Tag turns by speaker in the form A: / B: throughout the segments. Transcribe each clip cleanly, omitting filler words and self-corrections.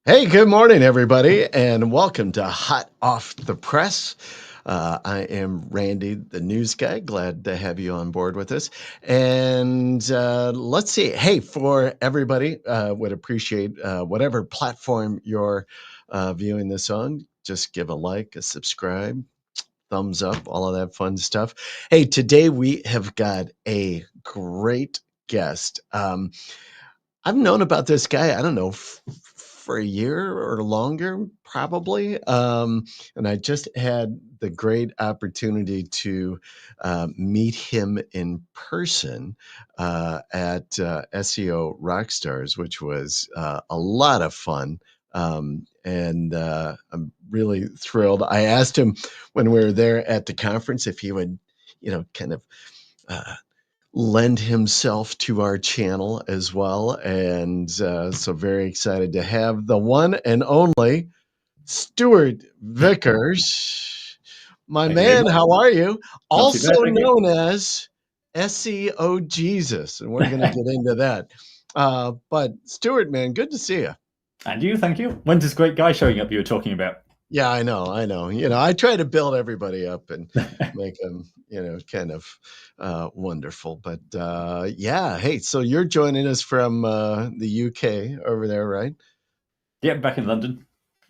A: Hey, good morning, everybody, and welcome to Hot Off the Press. I am Randy, the news guy. Glad to have you on board with us. And let's see. Hey, for everybody, would appreciate whatever platform you're viewing this on. Just give a like, a subscribe, thumbs up, all of that fun stuff. Hey, today we have got a great guest. I've known about this guy, I don't know, for a year or longer, probably. And I just had the great opportunity to meet him in person at SEO Rockstars, which was a lot of fun. And I'm really thrilled. I asked him when we were there at the conference if he would, kind of uh, lend himself to our channel as well. And so very excited to have the one and only Stewart Vickers. My
B: Thank you very
A: man,
B: much.
A: how are you?
B: Not too
A: Also
B: bad, thank you.
A: known as SEO Jesus. And we're going to get into that. But Stewart, man, good to see you.
B: And you, thank you. When's this great guy showing up you were talking about?
A: Yeah, I know. I try to build everybody up and make them, kind of wonderful. But yeah, hey, so you're joining us from the UK over there, right?
B: Yeah, back in London.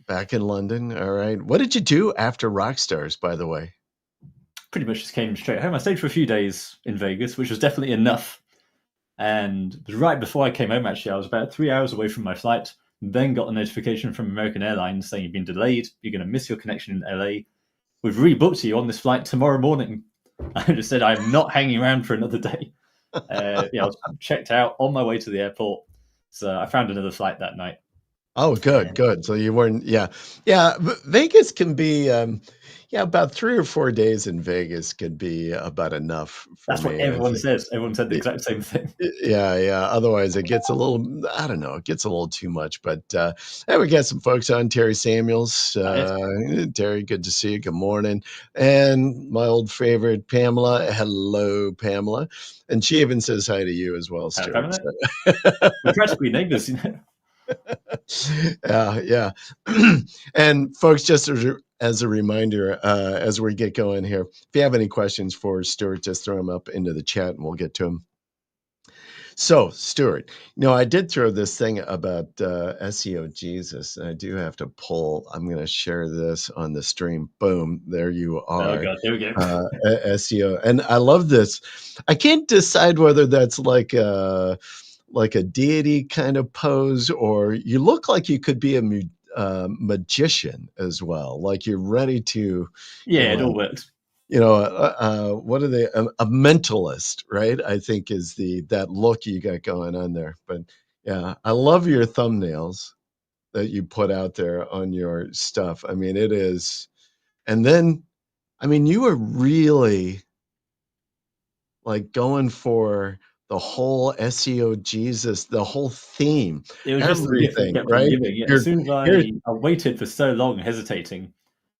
A: Back in London. All right. What did you do after Rockstars, by the way?
B: Pretty much just came straight home. I stayed for a few days in Vegas, which was definitely enough. And it was right before I came home, actually. I was about 3 hours away from my flight, then got a notification from American Airlines saying you've been delayed. You're going to miss your connection in LA. We've rebooked you on this flight tomorrow morning. I just said I'm not hanging around for another day. I was checked out on my way to the airport. So I found another flight that night.
A: Oh, good, good. So you weren't, yeah, yeah. Vegas can be, yeah, about 3 or 4 days in Vegas could be about enough for
B: That's what
A: me, I
B: everyone
A: think.
B: says. Everyone said the exact same thing.
A: Yeah, yeah. Otherwise, it gets a little, I don't know, it gets a little too much. But hey, we got some folks on. Terry Samuels. Terry, good to see you. Good morning. And my old favorite, Pamela. Hello, Pamela. And she even says hi to you as well, Stuart.
B: Permanent. We're practically neighbors,
A: Yeah, yeah. And folks, just as a reminder, as we get going here, if you have any questions for Stuart, just throw them up into the chat and we'll get to them. So, Stuart, I did throw this thing about SEO Jesus, and I do have to pull. I'm going to share this on the stream. Boom, there you
B: Oh
A: are.
B: god, here we go.
A: SEO, and I love this. I can't decide whether that's like a deity kind of pose, or you look like you could be a magician as well, like you're ready to, you
B: Yeah, it
A: know,
B: all works.
A: what are they? A mentalist, right? I think is that look you got going on there. But yeah, I love your thumbnails that you put out there on your stuff. I mean, it is, and then, I mean, you were really like going for the whole SEO Jesus, the whole theme,
B: It was just the gift that
A: everything,
B: kept on
A: right?
B: giving. Yeah, as
A: You're
B: soon as
A: here,
B: I waited for so long, hesitating,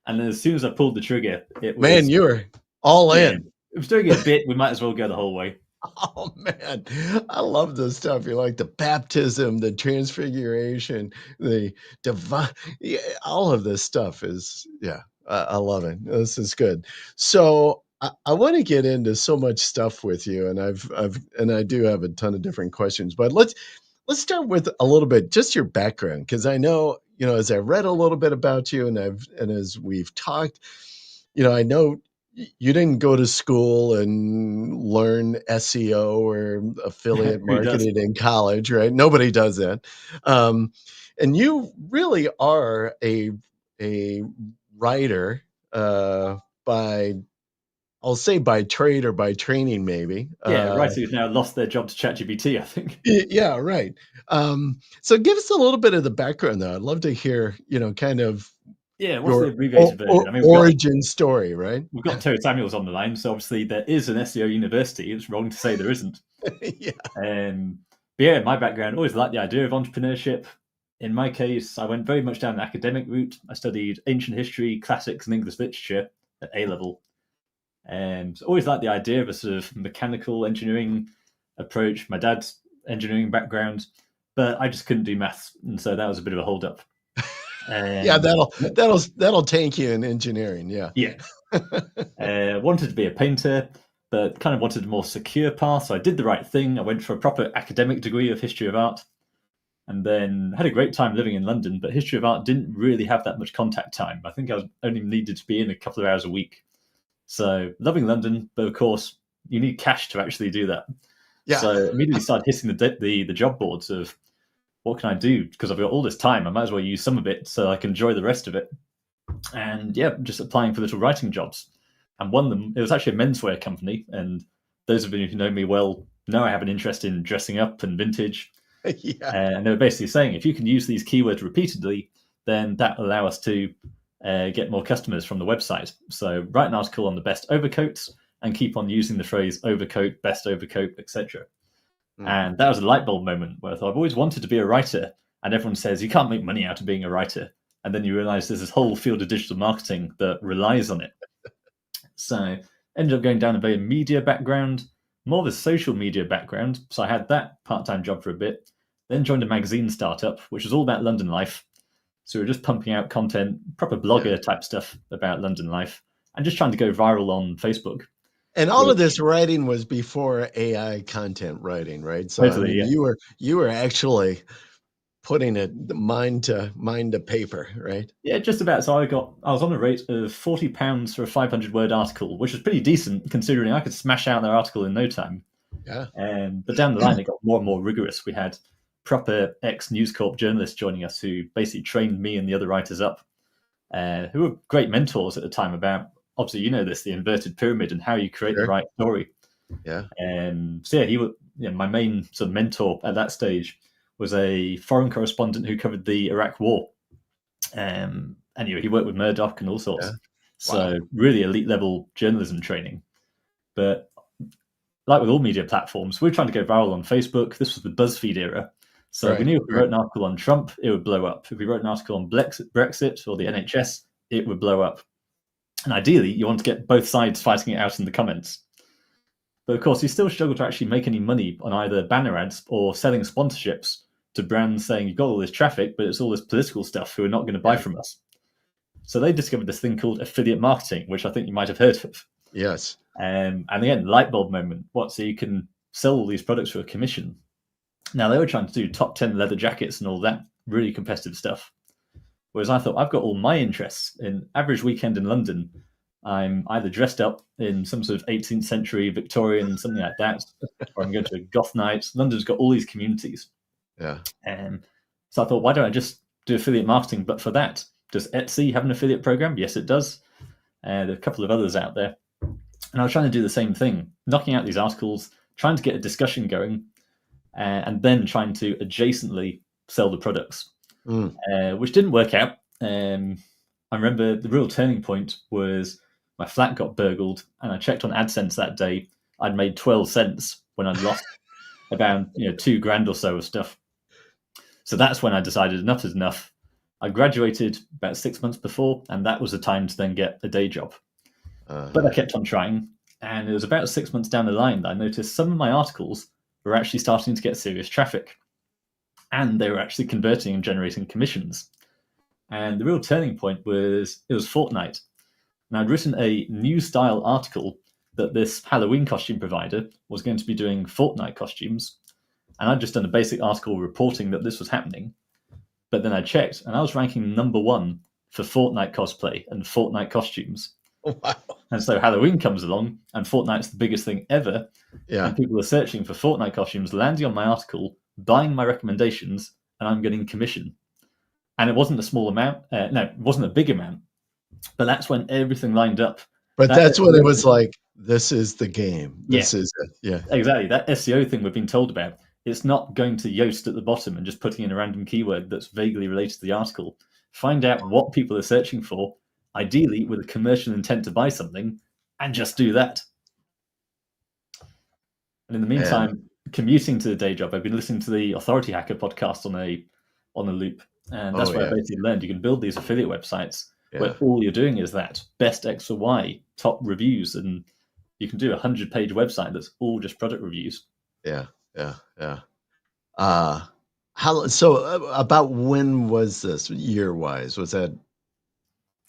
B: and then as soon as I pulled the trigger, it
A: man.
B: was
A: You were all
B: yeah.
A: in.
B: It was doing it a bit. We might as well go the whole way.
A: Oh man, I love this stuff. You like the baptism, the transfiguration, the divine, yeah, all of this stuff is, yeah, I love it. This is good. So I want to get into so much stuff with you, and and I do have a ton of different questions, but let's start with a little bit just your background, because I know, as I read a little bit about you, and as we've talked, I know you didn't go to school and learn SEO or affiliate
B: Who does?
A: marketing in college, right? Nobody does that. Um, and you really are a writer by, I'll say, by trade or by training, maybe.
B: Yeah, writers who've now lost their job to ChatGPT, I think.
A: Yeah, right. So give us a little bit of the background, though. I'd love to hear, kind of
B: Yeah, what's the
A: your
B: abbreviated version? I mean,
A: origin story, right?
B: we've got Terry Samuels on the line, so obviously there is an SEO university. It's wrong to say there isn't.
A: Yeah.
B: But yeah, my background, always liked the idea of entrepreneurship. In my case, I went very much down an academic route. I studied ancient history, classics, and English literature at A level, and always liked the idea of a sort of mechanical engineering approach. My dad's engineering background, but I just couldn't do maths, and so that was a bit of a hold up.
A: Yeah,
B: And
A: that'll tank you in engineering. Yeah.
B: yeah, wanted to be a painter, but kind of wanted a more secure path. So I did the right thing. I went for a proper academic degree of history of art, and then had a great time living in London. But history of art didn't really have that much contact time. I think I was only needed to be in a couple of hours a week. So loving London, but of course you need cash to actually do that.
A: Yeah.
B: So immediately started hitting the job boards of what can I do, because I've got all this time. I might as well use some of it so I can enjoy the rest of it. And yeah, just applying for little writing jobs. And one of them, it was actually a menswear company. And those of you who know me well know I have an interest in dressing up and vintage.
A: Yeah.
B: And they were basically saying, if you can use these keywords repeatedly, then that will allow us to get more customers from the website. So write an article on the best overcoats and keep on using the phrase overcoat, best overcoat, etc. And that was a light bulb moment where I thought, I've always wanted to be a writer. And everyone says you can't make money out of being a writer. And then you realize there's this whole field of digital marketing that relies on it. So ended up going down a very media background, more of a social media background. So I had that part-time job for a bit, then joined a magazine startup, which was all about London life. So we were just pumping out content, proper blogger type stuff about London life, and just trying to go viral on Facebook.
A: And all of this writing was before AI content writing, right? So
B: Totally,
A: I mean,
B: yeah.
A: you were actually putting it mind to paper, right?
B: Yeah, just about. So I was on a rate of £40 for a 500-word article, which was pretty decent considering I could smash out their article in no time.
A: Yeah.
B: But down the line, it got more and more rigorous. We had proper ex-News Corp journalists joining us who basically trained me and the other writers up, who were great mentors at the time about, obviously, you know this, the inverted pyramid and how you create the right story.
A: Yeah.
B: So yeah, he was my main sort of mentor at that stage was a foreign correspondent who covered the Iraq War. And he worked with Murdoch and all sorts.
A: Yeah.
B: So
A: Wow.
B: really elite level journalism training. But like with all media platforms, we're trying to go viral on Facebook. This was the BuzzFeed era. So we knew if we wrote an article on Trump, it would blow up. If we wrote an article on Brexit or the NHS, it would blow up. And ideally, you want to get both sides fighting it out in the comments. But of course, you still struggle to actually make any money on either banner ads or selling sponsorships to brands saying you've got all this traffic, but it's all this political stuff who are not going to buy from us. So they discovered this thing called affiliate marketing, which I think you might have heard of.
A: Yes.
B: And again, light bulb moment. So you can sell all these products for a commission. Now, they were trying to do top 10 leather jackets and all that really competitive stuff. Whereas I thought, I've got all my interests. In average weekend in London, I'm either dressed up in some sort of 18th century Victorian, something like that, or I'm going to a goth night. London's got all these communities.
A: Yeah.
B: So I thought, why don't I just do affiliate marketing? But for that, does Etsy have an affiliate program? Yes, it does. There are a couple of others out there. And I was trying to do the same thing, knocking out these articles, trying to get a discussion going, and then trying to adjacently sell the products, which didn't work out. I remember the real turning point was my flat got burgled, and I checked on AdSense that day. I'd made 12 cents when I'd lost about $2,000 or so of stuff. So that's when I decided enough is enough. I graduated about 6 months before, and that was the time to then get a day job. But I kept on trying, and it was about 6 months down the line that I noticed some of my articles were actually starting to get serious traffic, and they were actually converting and generating commissions. And the real turning point was it was Fortnite. And I'd written a new style article that this Halloween costume provider was going to be doing Fortnite costumes. And I'd just done a basic article reporting that this was happening. But then I checked, and I was ranking number 1 for Fortnite cosplay and Fortnite costumes.
A: Wow.
B: And so Halloween comes along, and Fortnite's the biggest thing ever.
A: Yeah.
B: And people are searching for Fortnite costumes, landing on my article, buying my recommendations, and I'm getting commission. And it wasn't a small amount. No, it wasn't a big amount. But that's when everything lined up.
A: But that's when it was like, this is the game. This is it. Yeah.
B: Exactly. That SEO thing we've been told about, it's not going to Yoast at the bottom and just putting in a random keyword that's vaguely related to the article. Find out what people are searching for, ideally with a commercial intent to buy something, and just do that. And in the meantime, commuting to the day job, I've been listening to the Authority Hacker podcast on a loop. And that's where I basically learned you can build these affiliate websites where all you're doing is that best X or Y, top reviews, and you can do a 100-page website that's all just product reviews.
A: Yeah. About when was this year-wise? Was that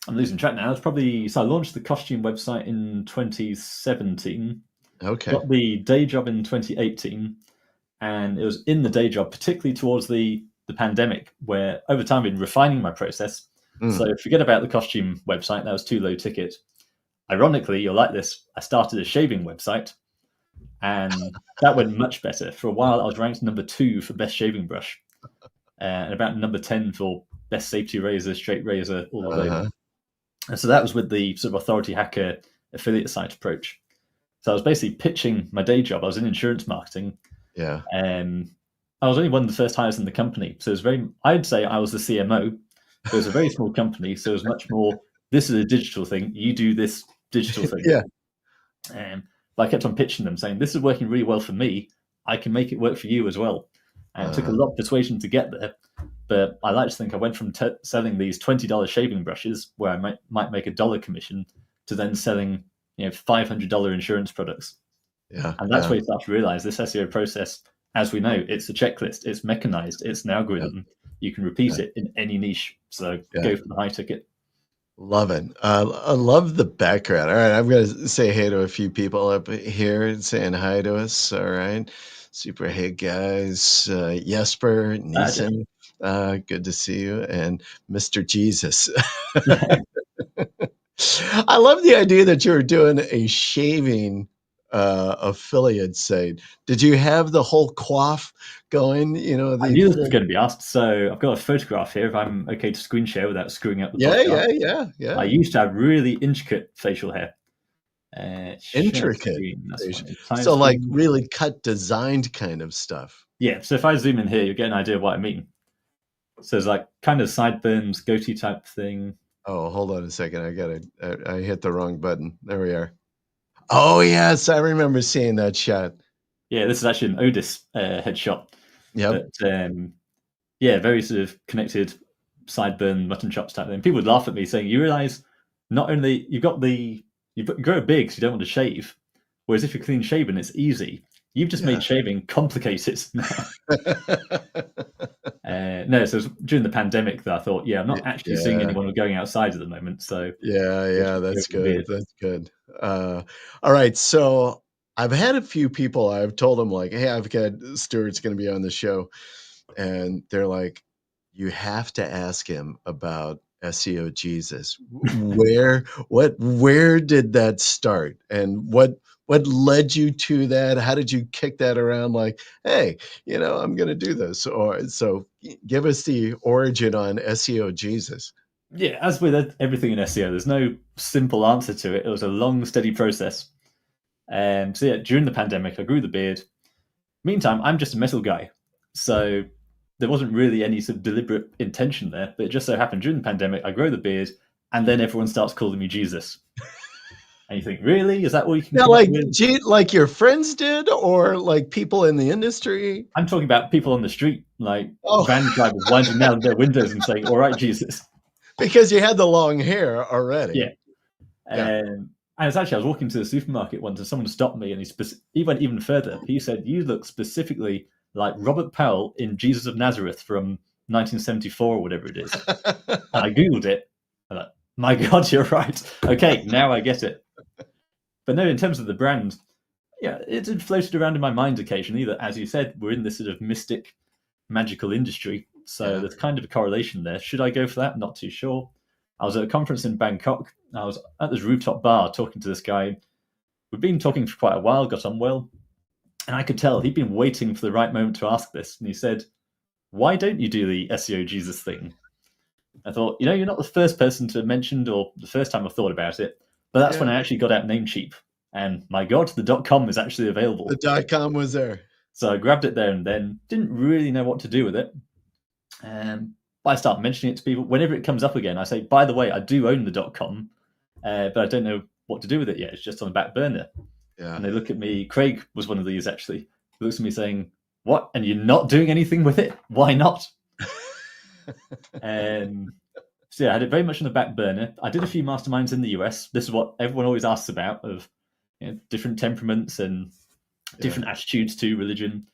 B: I'm losing track now. It's probably so I launched the costume website in 2017,
A: okay?
B: got the day job in 2018, and it was in the day job, particularly towards the pandemic, where over time I've been refining my process.
A: Mm.
B: So forget about the costume website; that was too low ticket. Ironically, you'll like this. I started a shaving website, and that went much better. For a while, I was ranked number 2 for best shaving brush, and about number 10 for best safety razor, straight razor, all available.
A: Uh-huh.
B: And so that was with the sort of authority hacker affiliate site approach. So I was basically pitching my day job. I was in insurance marketing,
A: Yeah.
B: and I was only one of the first hires in the company. So it was very, I'd say I was the CMO. It was a very small company, so it was much more, this is a digital thing, you do this digital thing.
A: Yeah.
B: But I kept on pitching them, saying, this is working really well for me. I can make it work for you as well. And it took a lot of persuasion to get there. But I like to think I went from selling these $20 shaving brushes, where I might make $1 commission, to then selling $500 insurance products.
A: Yeah.
B: And that's
A: Yeah.
B: where you start to realize this SEO process, as we know, it's a checklist, it's mechanized, it's an
A: Yeah.
B: algorithm. You can repeat it in any niche. So
A: Yeah.
B: go for the high ticket.
A: Love it. I love the background. All right, I'm going to say hey to a few people up here saying hi to us. All right. Super. Hey, guys. Jesper, Neeson, good to see you. And Mr. Jesus. I love the idea that you're doing a shaving affiliate site. Did you have the whole quaff going?
B: I
A: The
B: knew this was
A: full.
B: going to be asked. So I've got a photograph here, if I'm okay to screen share without screwing up the
A: Yeah,
B: podcast.
A: yeah.
B: I used to have really intricate facial hair. Share
A: Intricate.
B: screen, that's fine. Entire
A: So, like,
B: screen.
A: really cut, designed kind of stuff.
B: Yeah, so if I zoom in here, you'll get an idea of what I mean. So it's like kind of sideburns, goatee type thing.
A: Oh, hold on a second. I hit the wrong button. There we are. Oh, yes. I remember seeing that shot.
B: Yeah, this is actually an Otis headshot.
A: Yep.
B: But yeah, very sort of connected sideburn mutton chops type thing. People would laugh at me saying, you realize not only you grow big so you don't want to shave, whereas if you're clean shaven, it's easy. You've just made shaving complicated now. No, so it was during the pandemic that I thought, yeah, I'm not actually seeing anyone going outside at the moment. So
A: Yeah, that's good. That's good. All right. So I've had a few people, I've told them, like, hey, I've got Stewart's going to be on the show. And they're like, you have to ask him about SEO Jesus. Where did that start? And what led you to that? How did you kick that around? Like, hey, I'm going to do this. Or so give us the origin on SEO Jesus.
B: yeah, as with everything in SEO, there's no simple answer to it. It was a long, steady process. So yeah, during the pandemic, I grew the beard. Meantime, I'm just a metal guy, so there wasn't really any sort of deliberate intention there. But it just so happened during the pandemic, I grow the beard, and then everyone starts calling me Jesus. And you think, really? Is that all you can
A: Now,
B: come up with?
A: like your friends did, or like people in the industry?
B: I'm talking about people on the street, like
A: Oh,
B: van drivers winding down their windows and saying, "All right, Jesus."
A: because you had the long hair already.
B: Yeah. And it's actually, I was walking to the supermarket once and someone stopped me and he went even further. He said, you look specifically like Robert Powell in Jesus of Nazareth from 1974 or whatever it is. And I Googled it. I'm like, my God, you're right. Okay, now I get it. But no, in terms of the brand, yeah, it had floated around in my mind occasionally that, as you said, we're in this sort of mystic, magical industry. So there's kind of a correlation there. Should I go for that? Not too sure. I was at a conference in Bangkok. I was at this rooftop bar talking to this guy. We'd been talking for quite a while, got on well. And I could tell he'd been waiting for the right moment to ask this. And he said, why don't you do the SEO Jesus thing? I thought, you're not the first person to have mentioned, or the first time I've thought about it. But that's when I actually got out Namecheap. And my God, the .com is actually available.
A: The .com was there.
B: So I grabbed it there and then, didn't really know what to do with it. I start mentioning it to people. Whenever it comes up again, I say, by the way, I do own the .com, but I don't know what to do with it yet. It's just on the back burner.
A: Yeah.
B: And they look at me. Craig was one of these, actually. He looks at me saying, what? And you're not doing anything with it? Why not? So yeah, I had it very much on the back burner. I did a few masterminds in the US. This is what everyone always asks about, of different temperaments and different attitudes to religion.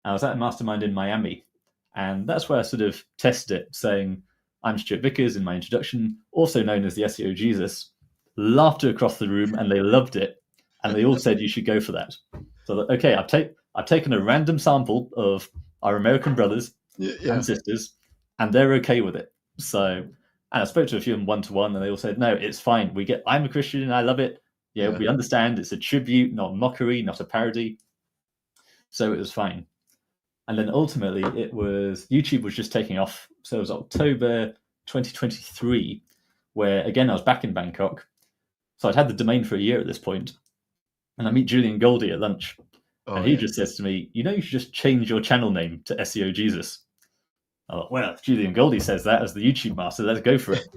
B: I was at a mastermind in Miami, And that's where I sort of tested it, saying, I'm Stewart Vickers in my introduction, also known as the SEO Jesus. Laughter across the room, and they loved it. And they all said you should go for that. So, okay, I've taken a random sample of our American brothers
A: Yeah.
B: and sisters, and they're okay with it. So, and I spoke to a few of them one-to-one, and they all said, no, it's fine. I'm a Christian, and I love it. Yeah, we understand it's a tribute, not a mockery, not a parody. So it was fine. And then ultimately, YouTube was just taking off. So it was October 2023, where again I was back in Bangkok. So I'd had the domain for a year at this point, and I meet Julian Goldie at lunch, and he just says to me, "You should just change your channel name to SEO Jesus." I thought, well, if Julian Goldie says that as the YouTube master, let's go for it.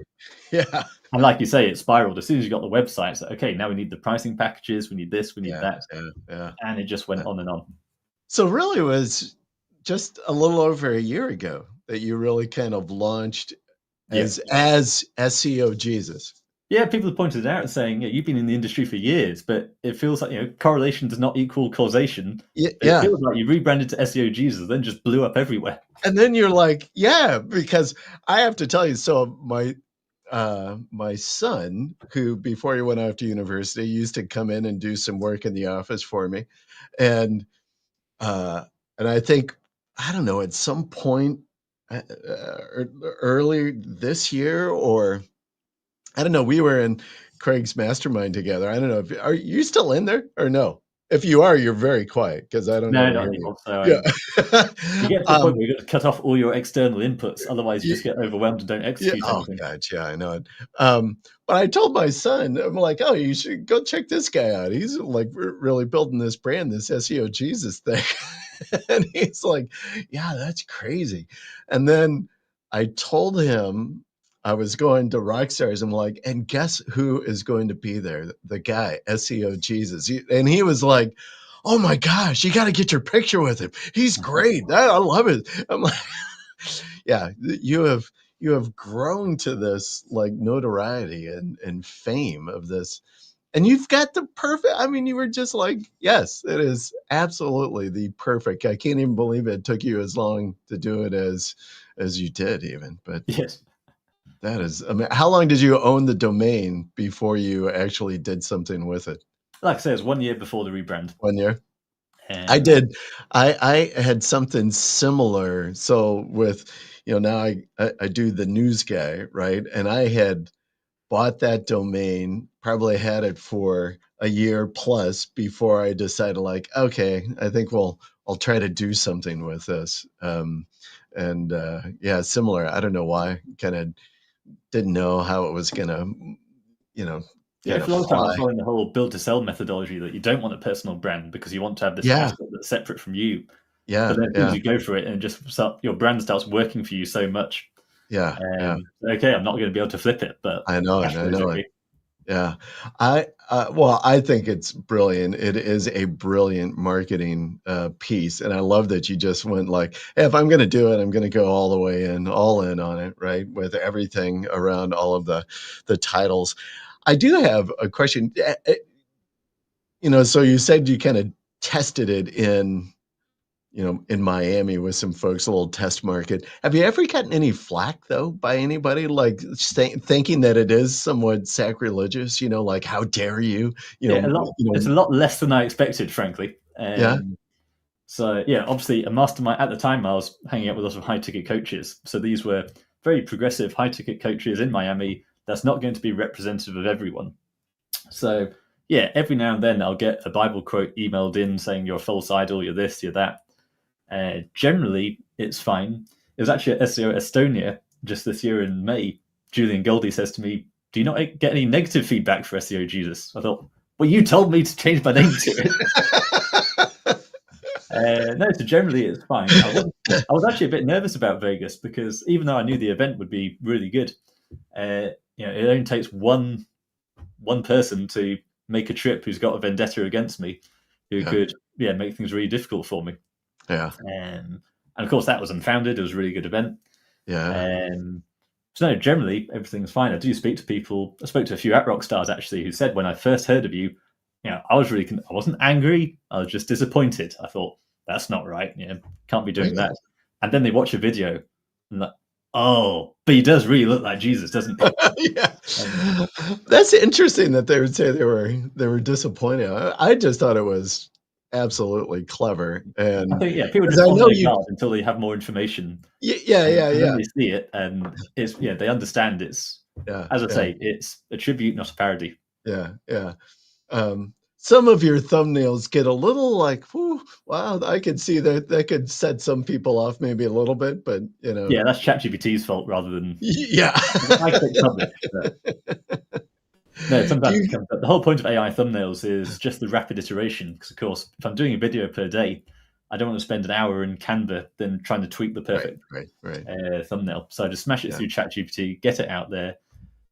A: Yeah.
B: And like you say, it spiraled. As soon as you got the website, it's like, okay, now we need the pricing packages, we need this, we need that.
A: Yeah.
B: And it just went on and on.
A: So really it was just a little over a year ago that you really kind of launched as SEO Jesus.
B: Yeah, people have pointed it out saying, you've been in the industry for years, but it feels like, correlation does not equal causation.
A: Yeah.
B: It feels like you rebranded to SEO Jesus, then just blew up everywhere.
A: And then you're like, yeah, because I have to tell you, so my son, who before he went off to university, used to come in and do some work in the office for me. And I think, I don't know, at some point early this year, or I don't know, we were in Craig's mastermind together. I don't know, are you still in there or no? If you are, you're very quiet because I don't
B: No,
A: even
B: not
A: hear
B: anymore.
A: you.
B: So
A: Yeah.
B: you get to the point where you've got to cut off all your external inputs. Otherwise, you just get overwhelmed and don't execute anything.
A: God, yeah, I know it. But I told my son, I'm like, oh, you should go check this guy out. He's like really building this brand, this SEO Jesus thing. And he's like, yeah, that's crazy. And then I told him I was going to Rockstars. I'm like, and guess who is going to be there? The guy, SEO Jesus. And he was like, oh my gosh, you got to get your picture with him. He's great. I love it. I'm like, yeah, you have grown to this like notoriety and fame of this. And you've got the perfect, I mean, you were just like, yes, it is absolutely the perfect. I can't even believe it took you as long to do it as you did even. But
B: Yes.
A: that is, I mean, how long did you own the domain before you actually did something with it?
B: Like I say, it was 1 year before the rebrand.
A: 1 year? I
B: And
A: did. I had something similar. So with, now I do the news guy, right? And I had bought that domain, probably had it for a year plus before I decided like, okay, I think I'll try to do something with this. Yeah, similar. I don't know why. Kind of didn't know how it was gonna, kind
B: for
A: of
B: a long time, I was
A: fly.
B: following the whole build to sell methodology that you don't want a personal brand because you want to have this
A: Yeah,
B: aspect that's separate from you.
A: yeah,
B: But then as soon as
A: yeah,
B: you go for it and your brand starts working for you so much,
A: yeah, yeah.
B: okay, I'm not going to be able to flip it, but
A: I know it.
B: cash
A: I
B: flow is
A: know it.
B: okay.
A: Yeah. I think it's brilliant. It is a brilliant marketing piece. And I love that you just went like, hey, if I'm going to do it, I'm going to go all the way in, all in on it, right? With everything around all of the titles. I do have a question. So you said you kind of tested it in Miami with some folks, a little test market. Have you ever gotten any flack though by anybody like thinking that it is somewhat sacrilegious? Like how dare you?
B: Yeah, it's a lot less than I expected, frankly.
A: Yeah,
B: So yeah, obviously a mastermind at the time. I was hanging out with lots of high ticket coaches. So these were very progressive high ticket coaches in Miami. That's not going to be representative of everyone. So yeah, every now and then I'll get a Bible quote emailed in saying you're a false idol, you're this, you're that. Generally, it's fine. It was actually at SEO Estonia just this year in May. Julian Goldie says to me, "Do you not get any negative feedback for SEO Jesus?" I thought, well, you told me to change my name to it. No, so generally it's fine. I was actually a bit nervous about Vegas because even though I knew the event would be really good, it only takes one person to make a trip who's got a vendetta against me, who could make things really difficult for me.
A: Yeah.
B: And of course that was unfounded. It was a really good event.
A: Yeah.
B: So no, generally everything's fine. I do speak to people. I spoke to a few at Rockstars actually who said when I first heard of you, I wasn't angry. I was just disappointed. I thought that's not right. Can't be doing that. and then they watch a video and like, oh, but he does really look like Jesus, doesn't he?
A: Yeah.
B: And
A: That's interesting that they would say they were disappointed. I just thought it was absolutely clever,
B: I
A: and
B: think, yeah, people
A: because
B: just
A: I
B: on
A: know
B: their
A: you.
B: guard until they have more information,
A: Yeah, yeah,
B: and then
A: yeah,
B: they see it, and it's, yeah, they understand it's,
A: yeah,
B: as I
A: yeah,
B: say, it's a tribute, not a parody.
A: yeah, yeah. Some of your thumbnails get a little like, "Whew, wow," I could see that could set some people off maybe a little bit, but,
B: Yeah, that's ChatGPT's fault rather than
A: yeah.
B: I click publish. But no,
A: Do
B: sometimes it
A: you
B: comes up. The whole point of AI thumbnails is just the rapid iteration. Because of course, if I'm doing a video per day, I don't want to spend an hour in Canva then trying to tweak the
A: Right,
B: perfect
A: right, right.
B: thumbnail. So I just smash it
A: Yeah.
B: through ChatGPT, get it out there.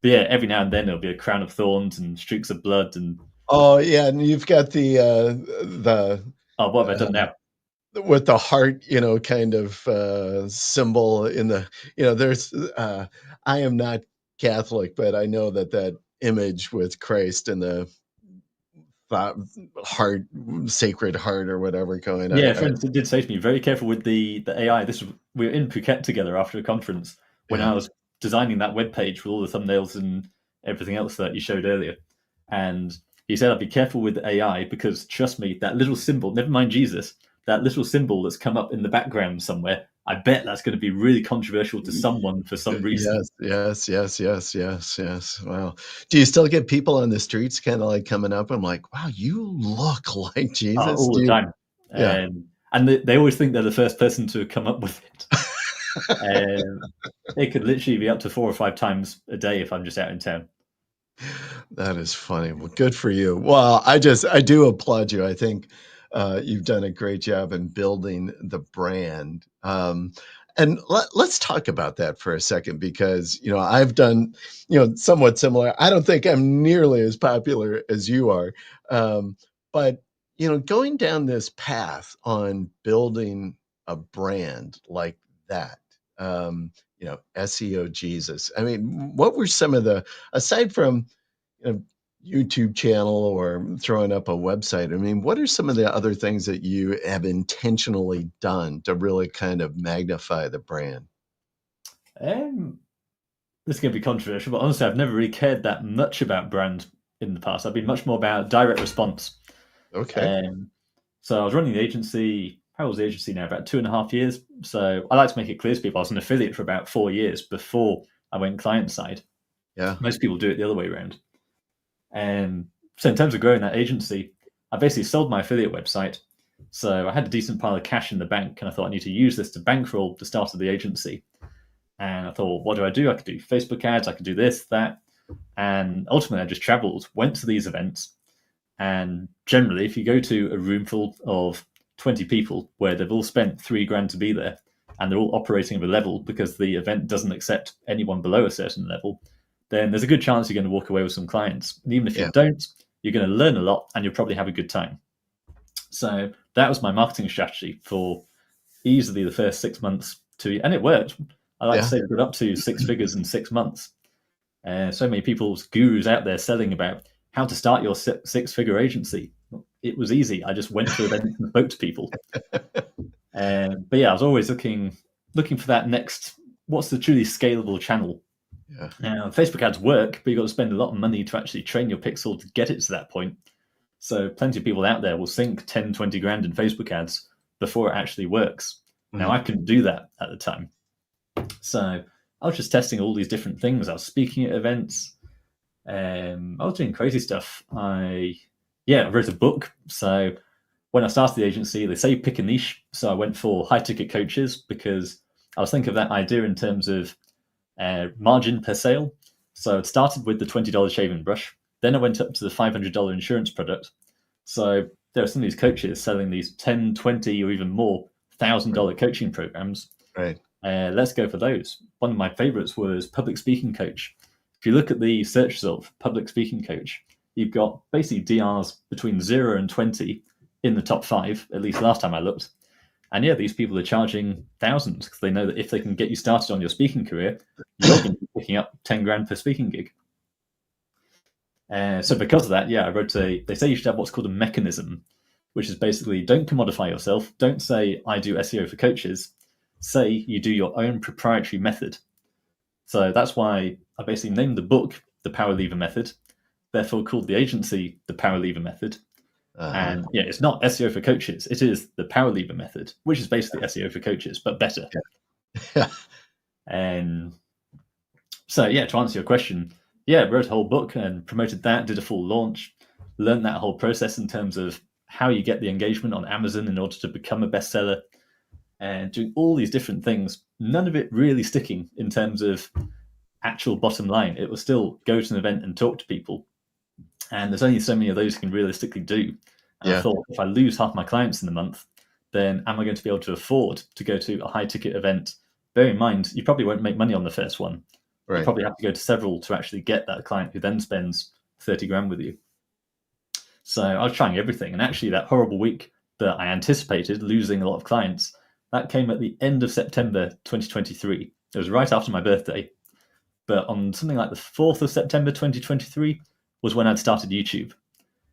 B: But yeah, every now and then there'll be a crown of thorns and streaks of blood, and
A: Oh, yeah, and you've got the,
B: oh, what have I
A: uh
B: done now?
A: with the heart, kind of, symbol in the there's, I am not Catholic, but I know that image with Christ and the thought heart, sacred heart or whatever going,
B: Yeah, friends did say to me, very careful with the AI. We were in Phuket together after a conference when
A: yeah.
B: I was designing that web page with all the thumbnails and everything else that you showed earlier. And he said I'd be careful with AI because trust me, that little symbol, never mind Jesus, that little symbol that's come up in the background somewhere, I bet that's going to be really controversial to someone for some reason.
A: Yes, yes, yes, yes, yes, yes. Wow. Do you still get people on the streets kinda, like, coming up and like, "Wow, you look like Jesus?"
B: All
A: Do
B: the
A: you
B: time.
A: Yeah.
B: And they always think they're the first person to come up with it. It could literally be up to 4 or 5 times a day if I'm just out in town.
A: That is funny. Well, good for you. Well, I do applaud you. I think, you've done a great job in building the brand. And let's talk about that for a second because, I've done, somewhat similar. I don't think I'm nearly as popular as you are. But, going down this path on building a brand like that, SEO Jesus. I mean, what were some of aside from a YouTube channel or throwing up a website, I mean, what are some of the other things that you have intentionally done to really kind of magnify the brand?
B: Um, this is going to be controversial, but honestly, I've never really cared that much about brand in the past. I've been much more about direct response.
A: Okay.
B: Um, so I was running the agency. How was the agency now? About 2.5 years. So I like to make it clear to people I was an affiliate for about 4 years before I went client side.
A: Yeah.
B: Most people do it the other way around. And so in terms of growing that agency, I basically sold my affiliate website. So I had a decent pile of cash in the bank, and I thought I need to use this to bankroll the start of the agency. And I thought, what do? I could do Facebook ads, I could do this, that. And ultimately, I just traveled, went to these events. And generally, if you go to a room full of 20 people where they've all spent $3,000 to be there, and they're all operating at a level because the event doesn't accept anyone below a certain level, then there's a good chance you're going to walk away with some clients. And even if you
A: Yeah.
B: don't, you're going to learn a lot and you'll probably have a good time. So that was my marketing strategy for easily the first 6 months and it worked. I like to
A: Yeah.
B: say we got up to six figures in 6 months. So many people's gurus out there selling about how to start your six-figure agency. It was easy. I just went to events and spoke to people. But yeah, I was always looking for that next. What's the truly scalable channel?
A: Yeah.
B: Now, Facebook ads work, but you've got to spend a lot of money to actually train your pixel to get it to that point. So plenty of people out there will sink 10, 20 grand in Facebook ads before it actually works. Now, I couldn't do that at the time. So I was just testing all these different things. I was speaking at events. I was doing crazy stuff. I wrote a book. So when I started the agency, they say pick a niche. So I went for high ticket coaches because I was thinking of that idea in terms of margin per sale. So it started with the $20 shaving brush. Then I went up to the $500 insurance product. So there are some of these coaches selling these 10, 20, or even more $1,000 coaching programs.
A: Right.
B: Let's go for those. One of my favorites was public speaking coach. If you look at the search result for public speaking coach, you've got basically DRs between 0 and 20 in the top 5, at least last time I looked. And yeah, these people are charging thousands because they know that if they can get you started on your speaking career, you're going to be picking up 10 grand per speaking gig. So because of that, I wrote they say you should have what's called a mechanism, which is basically don't commodify yourself. Don't say I do SEO for coaches. say you do your own proprietary method. So that's why I basically named the book The Power Lever Method, therefore called the agency The Power Lever Method. And yeah, it's not SEO for coaches. It is the Power Lever Method, which is basically SEO for coaches, but better.
A: Yeah.
B: And so, yeah, to answer your question, yeah, wrote a whole book and promoted that, did a full launch, learned that whole process in terms of how you get the engagement on Amazon in order to become a bestseller, and doing all these different things, none of it really sticking in terms of actual bottom line. It was still go to an event and talk to people. And there's only so many of those you can realistically do. And I thought, if I lose half my clients in a month, then am I going to be able to afford to go to a high ticket event? Bear in mind, you probably won't make money on the first one.
A: Right.
B: You probably have to go to several to actually get that client who then spends 30 grand with you. So I was trying everything. And actually, that horrible week that I anticipated losing a lot of clients, that came at the end of September 2023. It was right after my birthday. But on something like the 4th of September 2023 was when I'd started YouTube.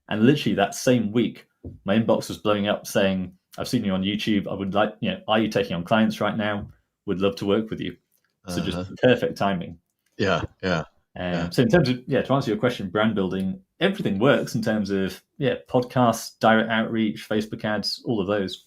B: And literally that same week, my inbox was blowing up saying, I've seen you on YouTube. I would like, are you taking on clients right now? Would love to work with you. So just perfect timing.
A: Yeah.
B: So in terms of, to answer your question, brand building, everything works in terms of, podcasts, direct outreach, Facebook ads, all of those.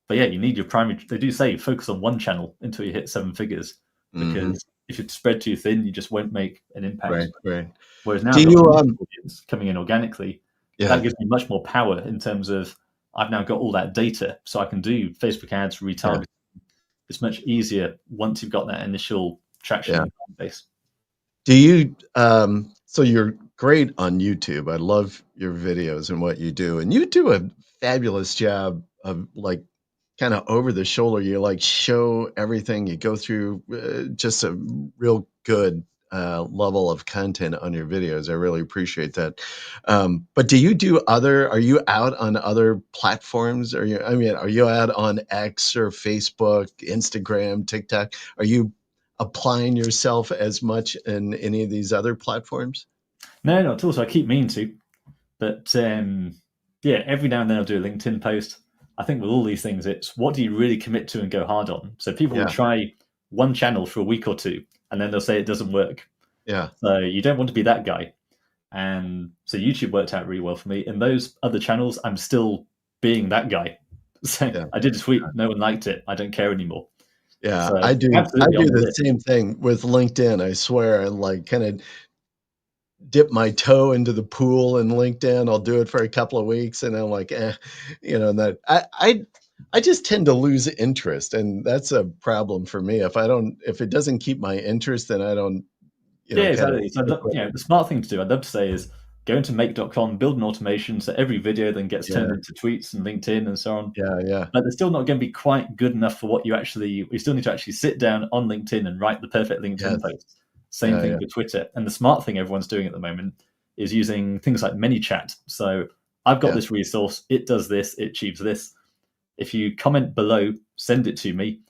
B: But yeah, you need your primary, they do say focus on one channel until you hit 7 figures, because if it's spread too thin, you just won't make an impact.
A: Right.
B: Whereas now
A: Do
B: I've
A: you,
B: got an audience coming in organically,
A: yeah.
B: that gives me much more power in terms of I've now got all that data, so I can do Facebook ads, retargeting. It's much easier once you've got that initial traction in the client base.
A: Do you, so you're great on YouTube. I love your videos and what you do. And you do a fabulous job of like kind of over the shoulder. You like show everything. You go through just a real good level of content on your videos. I really appreciate that. But do you do are you out on other platforms? Are you out on X or Facebook, Instagram, TikTok? Are you applying yourself as much in any of these other platforms?
B: No, not at all. So I keep meaning to, but every now and then I'll do a LinkedIn post. I think with all these things, it's what do you really commit to and go hard on? So people will try one channel for a week or two, and then they'll say it doesn't work.
A: Yeah.
B: So you don't want to be that guy. And so YouTube worked out really well for me. In those other channels, I'm still being that guy. So I did a tweet, no one liked it. I don't care anymore.
A: Yeah,
B: So
A: I do the same thing with LinkedIn. I swear, I like kind of dip my toe into the pool in LinkedIn. I'll do it for a couple of weeks, and I'm like, and that I just tend to lose interest, and that's a problem for me. If it doesn't keep my interest, then I don't.
B: Exactly. So the smart thing to do, I'd love to say, is go into make.com, build an automation so every video then gets turned into tweets and LinkedIn and so on.
A: Yeah.
B: But they're still not going to be quite good enough for what you still need to actually sit down on LinkedIn and write the perfect LinkedIn post. Same thing with Twitter. And the smart thing everyone's doing at the moment is using things like ManyChat. So I've got this resource, it does this, it achieves this. If you comment below, send it to me,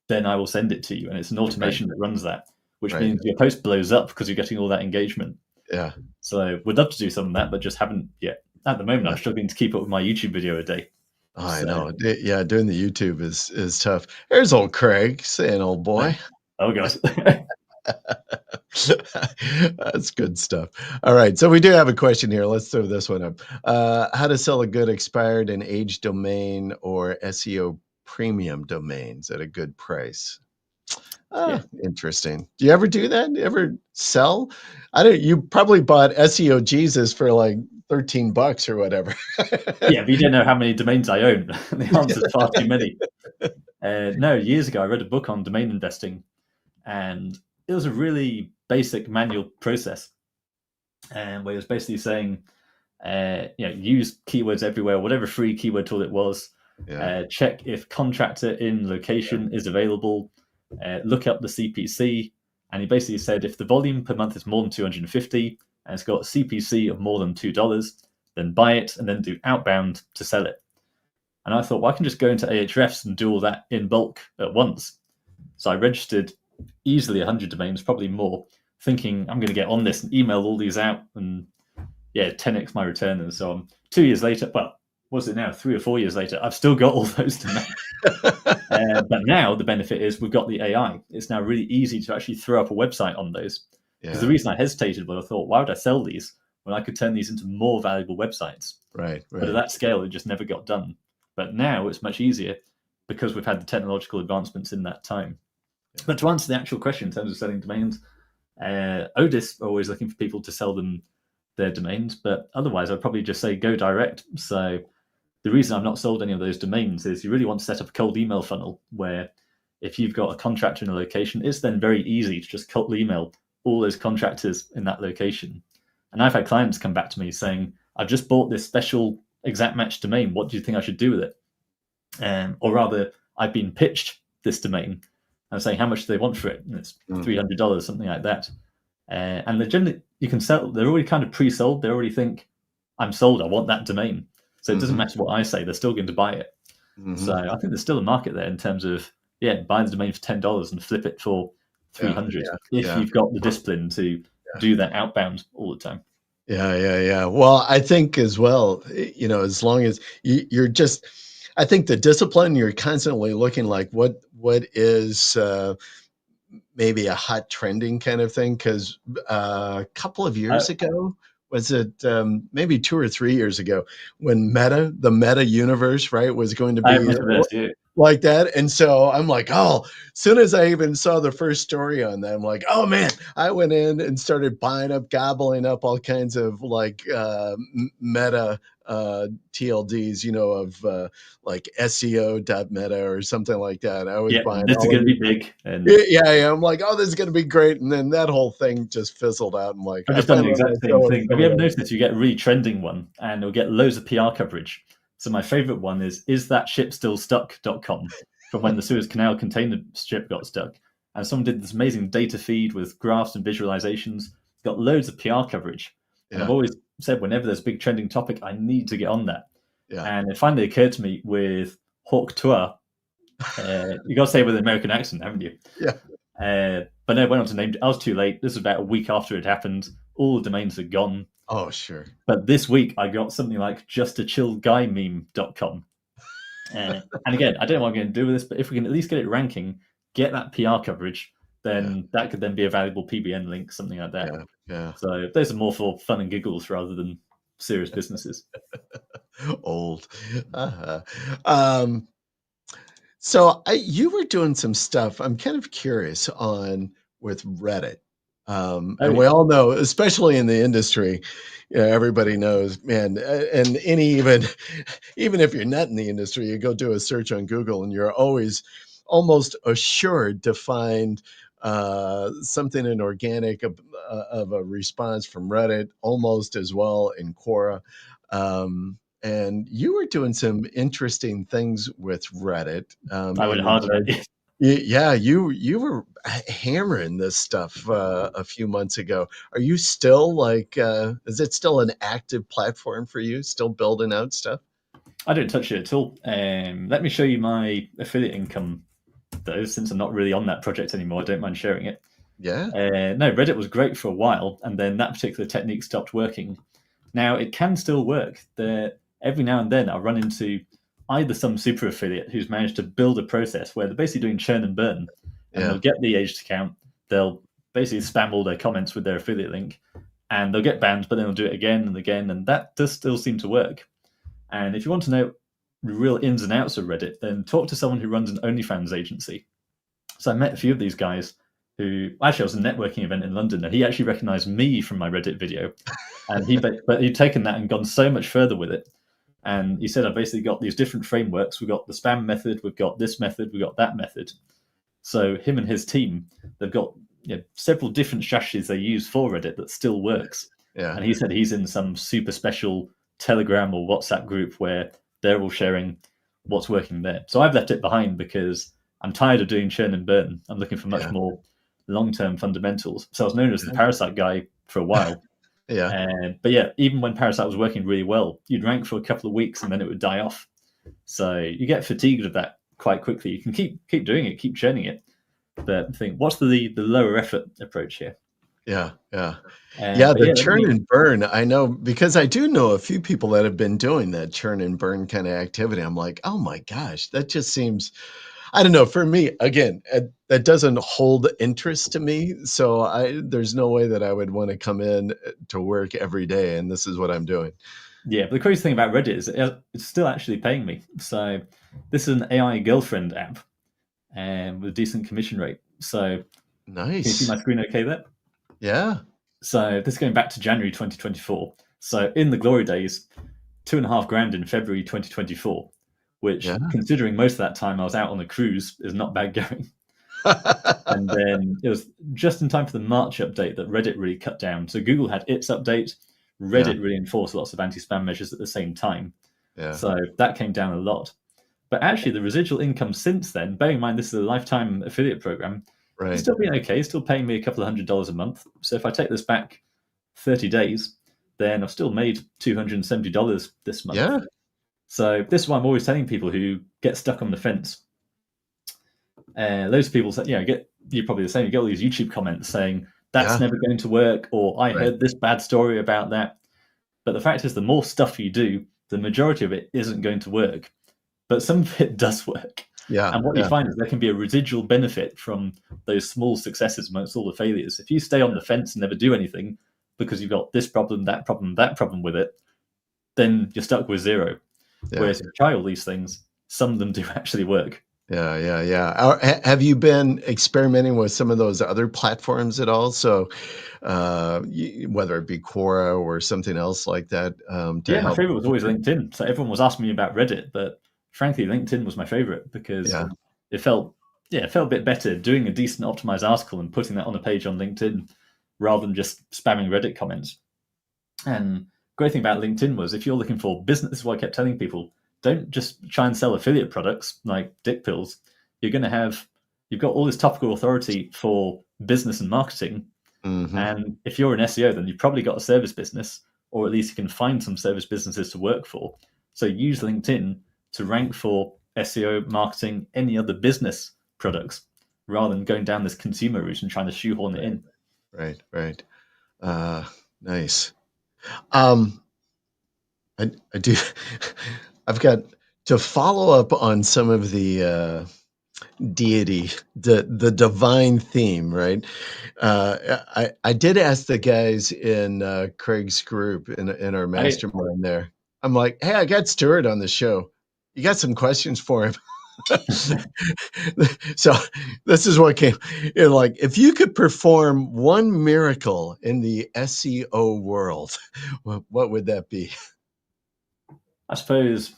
B: then I will send it to you. And it's an automation that runs that, which means your post blows up because you're getting all that engagement.
A: Yeah.
B: So we'd love to do some of that, but just haven't yet. At the moment, I'm struggling to keep up with my YouTube video a day.
A: Oh, I know. Yeah, doing the YouTube is tough. There's old Craig saying, "Old boy."
B: Oh gosh.
A: That's good stuff. All right, so we do have a question here. Let's throw this one up. How to sell a good expired and aged domain or SEO premium domains at a good price? Interesting. Do you ever do that? Do you ever sell? You probably bought SEO Jesus for like $13 or whatever.
B: But you don't know how many domains I own. The answer is far too many. No, years ago I read a book on domain investing, and it was a really basic manual process, and where it was basically saying, use keywords everywhere, whatever free keyword tool it was. Check if contractor in location is available. Look up the CPC, and he basically said if the volume per month is more than 250 and it's got a CPC of more than $2, then buy it and then do outbound to sell it. And I thought, well, I can just go into Ahrefs and do all that in bulk at once. So I registered easily 100 domains, probably more, thinking I'm going to get on this and email all these out and 10x my return and so on. 2 years later, well, what's it now, 3 or 4 years later, I've still got all those domains. But now the benefit is we've got the AI. It's now really easy to actually throw up a website on those. Because the reason I hesitated was I thought, why would I sell these when I could turn these into more valuable websites?
A: Right.
B: But at that scale, it just never got done. But now it's much easier because we've had the technological advancements in that time.
A: Yeah.
B: But to answer the actual question in terms of selling domains, Odys are always looking for people to sell them their domains, but otherwise I'd probably just say go direct. So the reason I've not sold any of those domains is you really want to set up a cold email funnel where if you've got a contractor in a location, it's then very easy to just cold email all those contractors in that location. And I've had clients come back to me saying, I've just bought this special exact match domain. What do you think I should do with it? Or rather, I've been pitched this domain. I'm saying, how much do they want for it? And it's $300, something like that. And they're generally, you can sell, they're already kind of pre-sold. They already think, I'm sold, I want that domain. So it doesn't matter what I say, they're still going to buy it. So I think there's still a market there in terms of, buy the domain for $10 and flip it for $300 if you've got the discipline to do that outbound all the time.
A: Yeah. Well, I think as well, as long as you're just, I think the discipline, you're constantly looking like what is maybe a hot trending kind of thing. Because a couple of years ago, was it maybe 2 or 3 years ago, when the Meta universe, right, was going to be like that. And so I'm like, as soon as I even saw the first story on that, I'm like, oh man, I went in and started gobbling up all kinds of like Meta TLDs, of like SEO.meta or something like that. I was buying
B: this is going to be big. And
A: I'm like, this is going to be great. And then that whole thing just fizzled out. I'm like,
B: I've just done the exact same thing. Have you ever noticed you get a really trending one and it'll get loads of PR coverage? So my favorite one is that ship still stuck.com from when the Suez Canal container ship got stuck. And someone did this amazing data feed with graphs and visualizations, got loads of PR coverage. And I've always said, whenever there's a big trending topic, I need to get on that. And it finally occurred to me with Hawk Tour. You got to say it with an American accent, haven't you?
A: Yeah.
B: But no, I went on to name it. I was too late. This was about a week after it happened. All the domains are gone.
A: Oh, sure.
B: But this week I got something like justachillguymeme.com. And again, I don't know what I'm going to do with this, but if we can at least get it ranking, get that PR coverage, then that could then be a valuable PBN link, something like that.
A: Yeah.
B: So those are more for fun and giggles rather than serious businesses.
A: Old. So you were doing some stuff, I'm kind of curious with Reddit. And we all know, especially in the industry, everybody knows, man, and even if you're not in the industry, you go do a search on Google and you're always almost assured to find something in organic of a response from Reddit, almost as well in Quora. And you were doing some interesting things with Reddit.
B: I went hard on it.
A: Yeah, you were hammering this stuff a few months ago. Are you still is it still an active platform for you? Still building out stuff?
B: I don't touch it at all. Let me show you my affiliate income, though, since I'm not really on that project anymore. I don't mind sharing it.
A: Yeah.
B: No, Reddit was great for a while, and then that particular technique stopped working. Now, it can still work. Every now and then I'll run into either some super affiliate who's managed to build a process where they're basically doing churn and burn, and they'll get the aged account, they'll basically spam all their comments with their affiliate link, and they'll get banned, but then they'll do it again and again, and that does still seem to work. And if you want to know the real ins and outs of Reddit, then talk to someone who runs an OnlyFans agency. So I met a few of these guys who, actually I was at a networking event in London, and he actually recognized me from my Reddit video, and he'd taken that and gone so much further with it. And he said, I've basically got these different frameworks. We've got the spam method, we've got this method, we've got that method. So him and his team, they've got several different strategies they use for Reddit that still works.
A: Yeah.
B: And he said he's in some super special Telegram or WhatsApp group where they're all sharing what's working there. So I've left it behind because I'm tired of doing churn and burn. I'm looking for much more long-term fundamentals. So I was known as the Parasite guy for a while. But even when Parasite was working really well, you'd rank for a couple of weeks and then it would die off. So you get fatigued of that quite quickly. You can keep doing it, keep churning it, but think, what's the lower effort approach here?
A: Yeah, yeah. Yeah,
B: But
A: the
B: yeah, let
A: churn
B: me.
A: and burn, I know because I do know a few people that have been doing that churn and burn kinda activity. I'm like, "Oh my gosh, that just seems." I don't know, for me, again, that doesn't hold interest to me, so there's no way that I would wanna come in, to work every day, and this is what I'm doing.
B: Yeah, but the crazy thing about Reddit is it's still actually paying me. So this is an AI girlfriend app, with a decent commission rate. So can you see
A: Nice.
B: my screen okay there?
A: Yeah,
B: So this is going back to January 2024. So in the glory days, 2.5 grand in February 2024, which,
A: yeah.
B: considering most of that time I was out on a cruise, is not bad going. And then it was just in time for the March update that Reddit really cut down. So Google had its update.
A: Yeah,
B: Reddit really enforced lots of anti-spam measures at the same time.
A: yeah,
B: So that came down a lot. But actually, the residual income since then, bearing in mind this is a lifetime affiliate program, it's
A: right.
B: still been okay. It's still paying me a couple of $100 a month. So if I take this back 30 days, then I've still made $270 this month.
A: Yeah,
B: So this is why I'm always telling people who get stuck on the fence. Those people say, you're probably the same. You get all these YouTube comments saying that's
A: yeah,
B: never going to work, or I
A: right.
B: heard this bad story about that. But the fact is, the more stuff you do, the majority of it isn't going to work. But some of it does work.
A: Yeah,
B: And what you
A: yeah,
B: find is there can be a residual benefit from those small successes amongst all the failures. If you stay on the fence and never do anything because you've got this problem, that problem with it, then you're stuck with zero.
A: yeah.
B: Whereas if you try all these things, some of them do actually work.
A: Yeah, yeah, yeah. Have you been experimenting with some of those other platforms at all? So, whether it be Quora or something else like that, to
B: Yeah, my
A: help.
B: favorite was always LinkedIn. So everyone was asking me about Reddit, but frankly, LinkedIn was my favorite because
A: Yeah,
B: it felt, it felt a bit better doing a decent optimized article and putting that on a page on LinkedIn rather than just spamming Reddit comments. And great thing about LinkedIn was if you're looking for business, this is what I kept telling people, don't just try and sell affiliate products like dick pills. You're going to have, you've got all this topical authority for business and marketing.
A: mhm,
B: And if you're an SEO, then you've probably got a service business, or at least you can find some service businesses to work for. So use LinkedIn to rank for SEO, marketing, any other business products, rather than going down this consumer route and trying to shoehorn it
A: right,
B: in.
A: right, right. Uh, nice. Um, I do I've got to follow up on some of the, deity, the divine theme, right? I did ask the guys in, Craig's group in our
B: I,
A: mastermind there. I'm like, "Hey, I got Stewart on the show. You got some questions for him?" So, this is what came like, if you could perform one miracle in the SEO world, what would that be?
B: I suppose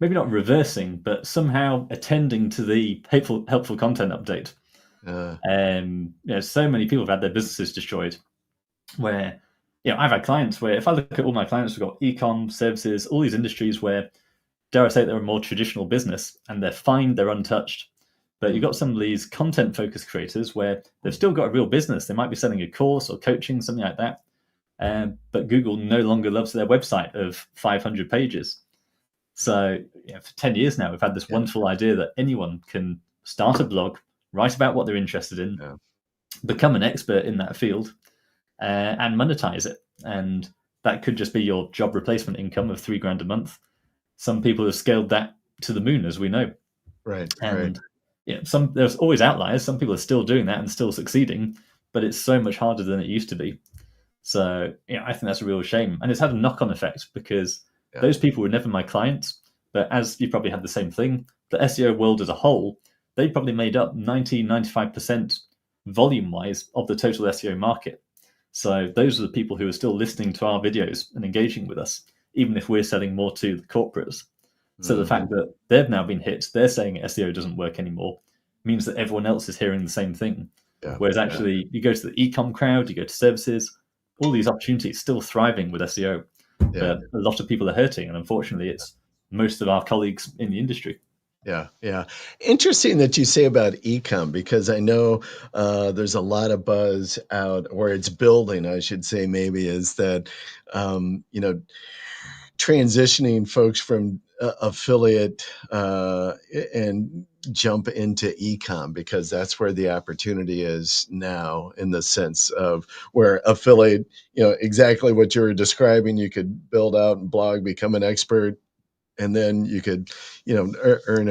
B: maybe not reversing, but somehow attending to the helpful content update.
A: Uh,
B: So many people have had their businesses destroyed. Where, I've had clients where if I look at all my clients, we've got ecom services, all these industries where, dare I say, they're a more traditional business and they're fine, they're untouched. But you've
A: mm,
B: got some of these content focused creators where they've still got a real business. They might be selling a course or coaching, something like that. But Google no longer loves their website of 500 pages. So for 10 years now, we've had this
A: yeah,
B: wonderful idea that anyone can start a blog, write about what they're interested in,
A: yeah,
B: become an expert in that field, and monetize it. And that could just be your job replacement income of 3 grand a month. Some people have scaled that to the moon, as we know.
A: right, right,
B: And there's always outliers. Some people are still doing that and still succeeding, but it's so much harder than it used to be. So I think that's a real shame, and it's had a knock-on effect because
A: yeah,
B: those people were never my clients. But as you probably had the same thing, the SEO world as a whole, they probably made up 90-95% volume-wise of the total SEO market. So those are the people who are still listening to our videos and engaging with us, even if we're selling more to the corporates. So the
A: mhm,
B: fact that they've now been hit, they're saying SEO doesn't work anymore, means that everyone else is hearing the same thing.
A: yeah,
B: Whereas
A: yeah,
B: actually, you go to the ecom crowd, you go to services, all these opportunities still thriving with SEO,
A: yeah.
B: but a lot of people are hurting, and unfortunately, it's most of our colleagues in the industry.
A: Yeah, yeah. Interesting that you say about Ecom because I know there's a lot of buzz out, or it's building, I should say, maybe, is that, transitioning folks from affiliate and jump into ecom, because that's where the opportunity is now, in the sense of where affiliate, exactly what you were describing. You could build out and blog, become an expert, and then you could, earn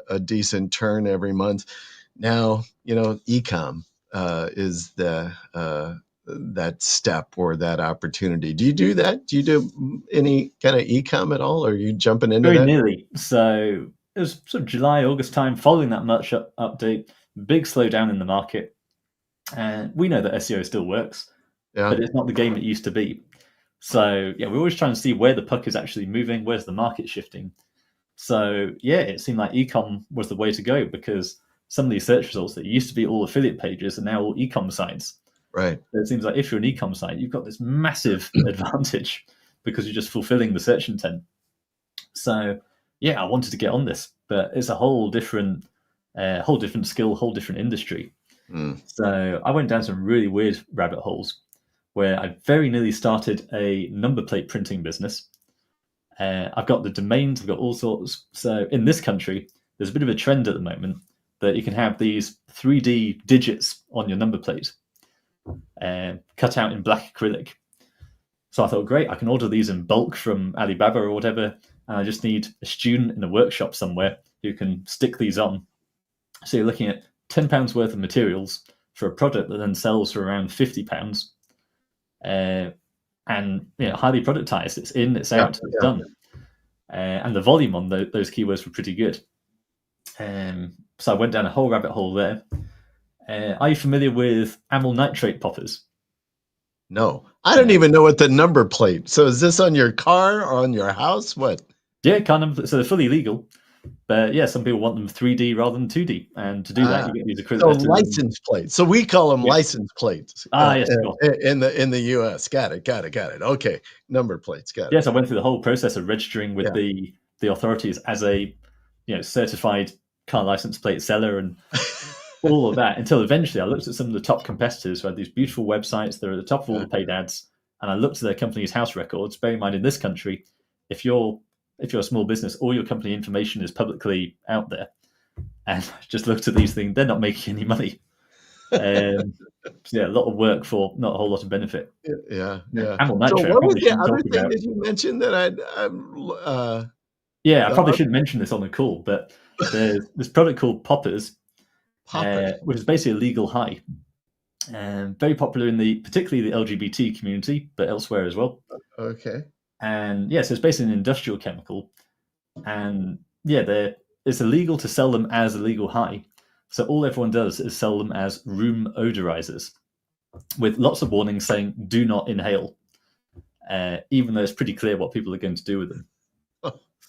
A: a decent turn every month. Now, ecom is that step or that opportunity. Do you do that? Do you do any kind of ecom at all? Or are you jumping into
B: Very
A: that?
B: nearly. So it was sort of July, August time following that March update, big slowdown in the market. And we know that SEO still works,
A: Yeah,
B: but it's not the game it used to be. So yeah, we're always trying to see where the puck is actually moving, where's the market shifting. So yeah, it seemed like ecom was the way to go, because some of these search results that used to be all affiliate pages are now all ecom sites.
A: right.
B: So it seems like if you're an ecom site, you've got this massive advantage because you're just fulfilling the search intent. So yeah, I wanted to get on this, but it's a whole different skill, whole different industry.
A: Mm.
B: So I went down some really weird rabbit holes where I very nearly started a number plate printing business. I've got the domains, I've got all sorts. So in this country, there's a bit of a trend at the moment that you can have these 3D digits on your number plate, cut out in black acrylic. So I thought, great, I can order these in bulk from Alibaba or whatever, and I just need a student in a workshop somewhere who can stick these on. So you're looking at £10 worth of materials for a product that then sells for around £50, and highly productized. It's in, it's
A: Yeah,
B: out, it's
A: yeah.
B: done. And the volume on those keywords were pretty good. So I went down a whole rabbit hole there. Are you familiar with amyl nitrate poppers?
A: No, I don't even know what the number plate. So is this on your car or on your house? What?
B: Yeah, kind of. So they're fully legal, but yeah, some people want them 3D rather than 2D, and to do that,
A: Ah,
B: you get these acrylic
A: so
B: letters.
A: license plates. So we call them
B: Yeah.
A: license plates
B: Yes, sure.
A: in the US. Got it. Got it. Got it. Okay, number plates. Got it.
B: Yes, I went through the whole process of registering with
A: Yeah.
B: the authorities as a certified car license plate seller and all of that, until eventually I looked at some of the top competitors who had these beautiful websites. They're at the top of all the paid ads, and I looked at their company's house records. Bear in mind, in this country, if you're a small business, all your company information is publicly out there. And I just looked at these things; they're not making any money. So yeah, a lot of work for not a whole lot of benefit.
A: Yeah, yeah.
B: Amyl
A: So
B: nitrate, I
A: what was
B: probably
A: the
B: shouldn't
A: other
B: talk
A: thing
B: about.
A: that you mentioned that
B: Yeah, I
A: the
B: probably
A: other
B: shouldn't mention this on the call, but there's this product called Poppers,
A: poppers?
B: which is basically a legal high. Very popular in particularly the LGBT community, but elsewhere as well.
A: Okay.
B: And yeah, so it's basically an industrial chemical, and yeah, it's illegal to sell them as a legal high. So all everyone does is sell them as room odorizers, with lots of warnings saying "do not inhale," even though it's pretty clear what people are going to do with them.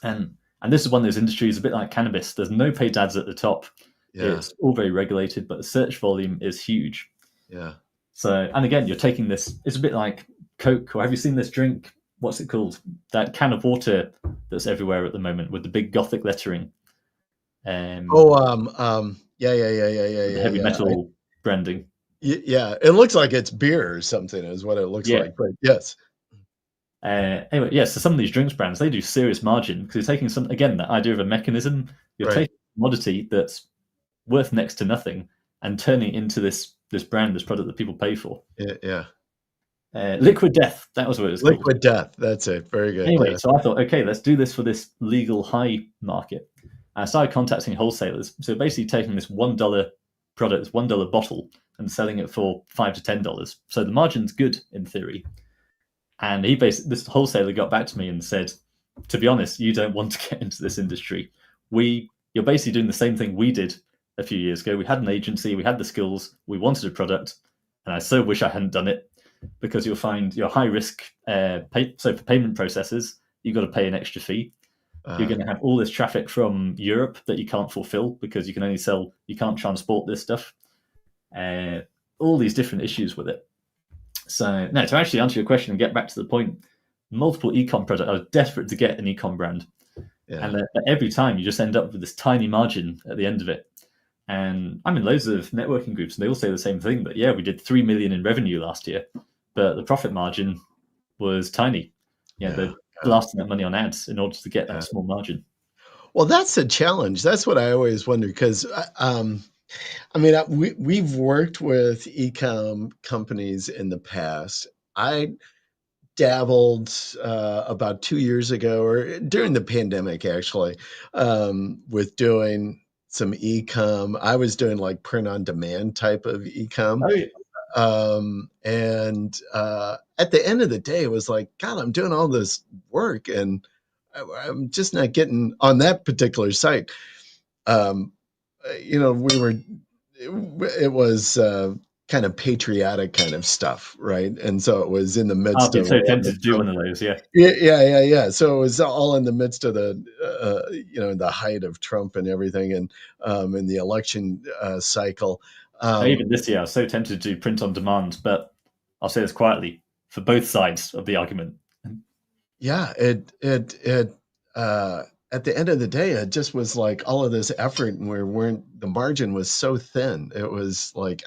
B: And this is one of those industries, a bit like cannabis. There's no paid ads at the top.
A: Yeah,
B: It's all very regulated, but the search volume is huge.
A: yeah.
B: So, and again, you're taking this. It's a bit like Coke, or have you seen this drink? What's it called? That can of water that's everywhere at the moment with the big Gothic lettering,
A: Oh, yeah, yeah, yeah, yeah, yeah,
B: with the
A: yeah,
B: heavy
A: yeah.
B: metal branding.
A: Yeah, it looks like it's beer or something, is what it looks
B: Yeah.
A: like. But yes.
B: Anyway, yeah. So some of these drinks brands, they do serious margin because you're taking that idea of a mechanism. You're
A: Right.
B: taking a commodity that's worth next to nothing and turning it into this brand, this product that people pay for.
A: Yeah, yeah.
B: Liquid Death, that was what it was called.
A: Liquid death. That's it. Very good.
B: Anyway,
A: Yeah.
B: so I thought, okay, let's do this for this legal high market. I started contacting wholesalers. So basically taking this $1 product, this $1 bottle, and selling it for $5 to $10. So the margin's good in theory. And this wholesaler got back to me and said, to be honest, you don't want to get into this industry. You're basically doing the same thing we did a few years ago. We had an agency, we had the skills, we wanted a product, and I so wish I hadn't done it, because you'll find you're high risk. So for payment processes, you've got to pay an extra fee. You're going to have all this traffic from Europe that you can't fulfill because you can't transport this stuff. All these different issues with it. So no, to actually answer your question and get back to the point, multiple ecom products. I was desperate to get an ecom brand,
A: Yeah.
B: and every time you just end up with this tiny margin at the end of it. And I'm in loads of networking groups, and they all say the same thing. But yeah, we did 3 million in revenue last year, but the profit margin was tiny.
A: Yeah.
B: blasting that money on ads in order to get
A: Yeah.
B: that small margin.
A: Well, that's a challenge. That's what I always wonder because, I mean, we've worked with ecom companies in the past. I dabbled about 2 years ago, or during the pandemic, actually, with doing some ecom. I was doing like print on demand type of ecom.
B: Oh, yeah.
A: And at the end of the day, it was like, God, I'm doing all this work and I'm just not getting on that particular site. Um, we were, it was kind of patriotic kind of stuff, right? And so it was in the
B: I'll
A: midst
B: be
A: of
B: so
A: all
B: tempted
A: the
B: to do
A: Trump.
B: one of those. Yeah.
A: Yeah. So it was all in the midst of the height of Trump and everything, and in the election cycle.
B: Even this year, I was so tempted to do print on demand, but I'll say this quietly for both sides of the argument.
A: Yeah, it at the end of the day, it just was like all of this effort, and we weren't the margin was so thin. It was like,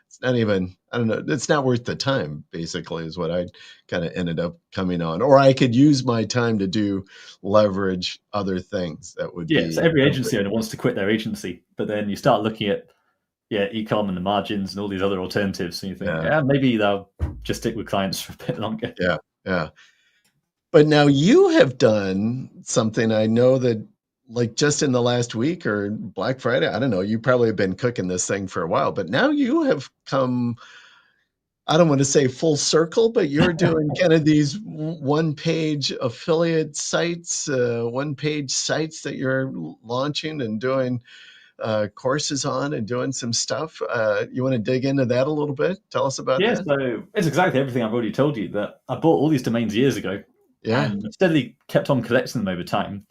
A: it's not even, I don't know, it's not worth the time, basically, is what I kind of ended up coming on. Or I could use my time to do leverage other things that would
B: Yeah, so
A: be
B: every
A: a
B: agency owner wants to quit their agency, but then you start looking at ecom and the margins and all these other alternatives, and you think,
A: yeah,
B: maybe they'll just stick with clients for a bit longer.
A: yeah, yeah. But now you have done something I know that, like, just in the last week or Black Friday, I don't know, you probably have been cooking this thing for a while, but now you have come, I don't want to say full circle, but you're doing kind of these one-page affiliate sites, one-page sites that you're launching and doing courses on and doing some stuff. You want to dig into that a little bit? Tell us about
B: Yeah,
A: that.
B: so it's exactly everything I've already told you, that I bought all these domains years ago
A: Yeah,
B: and steadily kept on collecting them over time.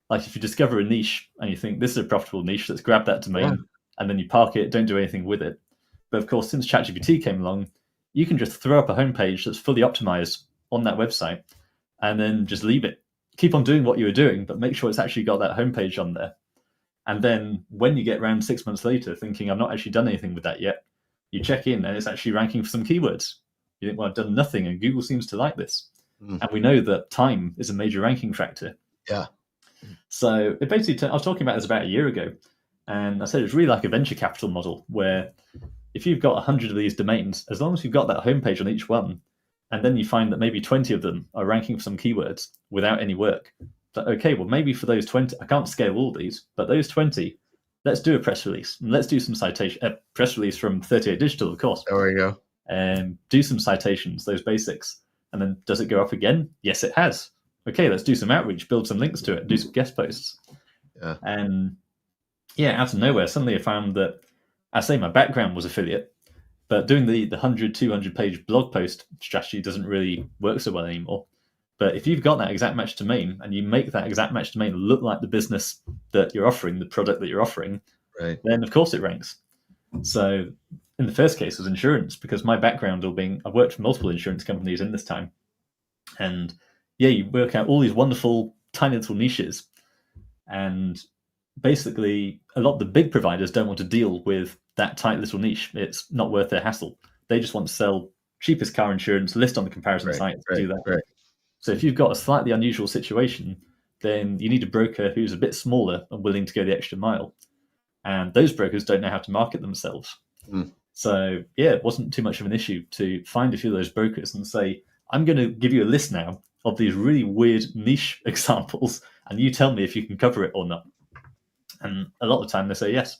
B: Like if you discover a niche and you think this is a profitable niche, let's grab that
A: yeah,
B: domain, and then you park it, don't do anything with it. But of course, since ChatGPT came along, you can just throw up a homepage that's fully optimized on that website and then just leave it. Keep on doing what you were doing, but make sure it's actually got that homepage on there. And then when you get around 6 months later thinking, I've not actually done anything with that yet, you check in and it's actually ranking for some keywords. You think, well, I've done nothing and Google seems to like this.
A: mm,
B: And we know that time is a major ranking factor.
A: yeah,
B: So it basically, I was talking about this about a year ago, and I said it's really like a venture capital model where if you've got 100 of these domains, as long as you've got that homepage on each one, and then you find that maybe 20 of them are ranking for some keywords without any work, but okay, well, maybe for those 20, I can't scale all these, but those 20, let's do a press release. And let's do some citation, press release from 38 Digital, of course,
A: there we go.
B: and do some citations, those basics. And then does it go up again? Yes, it has. Okay, let's do some outreach, build some links to it, do some guest posts.
A: Yeah,
B: And out of nowhere, suddenly I found that, I say my background was affiliate, but doing the 100, 200 page blog post strategy doesn't really work so well anymore. But if you've got that exact match domain and you make that exact match domain look like the business that you're offering, the product that you're offering,
A: right.
B: then of course it ranks. So in the first case was insurance, because my background I've worked for multiple insurance companies in this time. And you work out all these wonderful tiny little niches. And basically a lot of the big providers don't want to deal with that tight little niche. It's not worth their hassle. They just want to sell cheapest car insurance, list on the comparison sites, do that.
A: Right.
B: So if you've got a slightly unusual situation, then you need a broker who's a bit smaller and willing to go the extra mile. And those brokers don't know how to market themselves.
A: Mm.
B: So it wasn't too much of an issue to find a few of those brokers and say, I'm going to give you a list now of these really weird niche examples, and you tell me if you can cover it or not. And a lot of the time they say yes.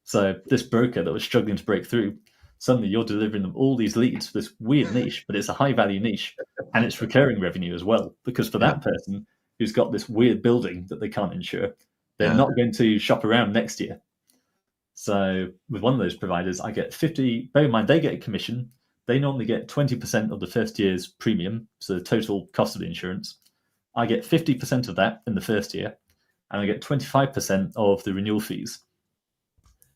B: So this broker that was struggling to break through, suddenly you're delivering them all these leads for this weird niche, but it's a high value niche, and it's recurring revenue as well. Because for that person who's got this weird building that they can't insure, they're not going to shop around next year. So with one of those providers, I get 50, bear in mind, they get a commission. They normally get 20% of the first year's premium, so the total cost of the insurance. I get 50% of that in the first year, and I get 25% of the renewal fees.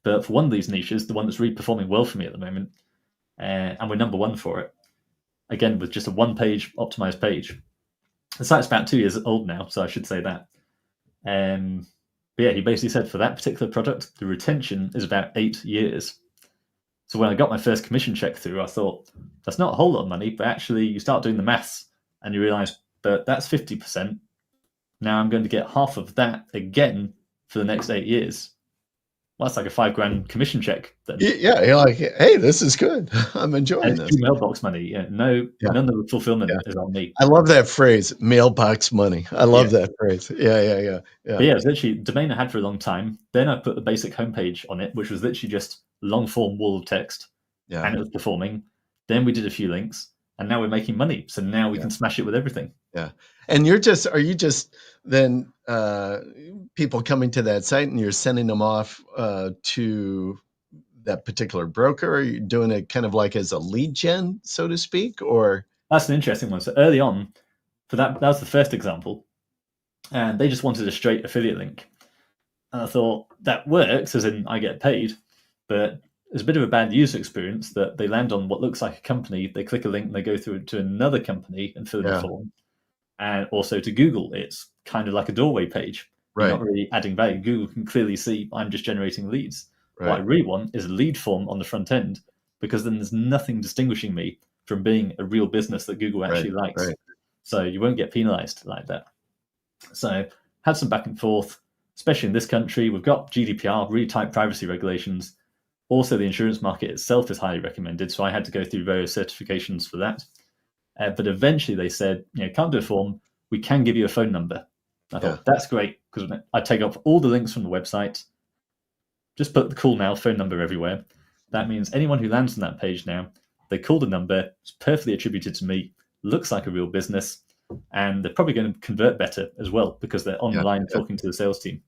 B: But for one of these niches, the one that's really performing well for me at the moment, and we're number one for it, again, with just a one-page optimized page. The site's about 2 years old now, so I should say that. But he basically said for that particular product, the retention is about 8 years. So when I got my first commission check through, I thought, that's not a whole lot of money, but actually you start doing the maths and you realize but that's 50%. Now I'm going to get half of that again for the next 8 years. Well, that's like a $5,000 commission check then.
A: Yeah, you're like, hey, this is good. I'm enjoying
B: It's
A: this.
B: true mailbox money. Yeah,
A: Yeah.
B: none of the fulfillment
A: Yeah.
B: is on me.
A: I love that phrase, mailbox money. I love that phrase. Yeah.
B: But yeah, it's literally domain I had for a long time. Then I put the basic homepage on it, which was literally just long form wall of text,
A: Yeah.
B: and it was performing. Then we did a few links, and now we're making money. So now we can smash it with everything.
A: Yeah. And are you just then people coming to that site and you're sending them off to that particular broker? Or are you doing it kind of like as a lead gen, so to speak? Or
B: That's an interesting one. So early on, for that was the first example, and they just wanted a straight affiliate link. And I thought that works, as in I get paid, but there's a bit of a bad user experience that they land on what looks like a company, they click a link, and they go through to another company and fill in a form. And also to Google, it's kind of like a doorway page. You're not really adding value. Google can clearly see I'm just generating leads.
A: Right.
B: What I really want is a lead form on the front end, because then there's nothing distinguishing me from being a real business that Google actually likes.
A: Right.
B: So you won't get penalized like that. So had some back and forth, especially in this country. We've got GDPR, really tight privacy regulations. Also, the insurance market itself is highly recommended. So I had to go through various certifications for that. But eventually they said, can't do a form. We can give you a phone number. I thought, that's great, because I take off all the links from the website, just put the call now phone number everywhere. That means anyone who lands on that page now, they call the number, it's perfectly attributed to me, looks like a real business, and they're probably going to convert better as well, because they're on the line talking to the sales team.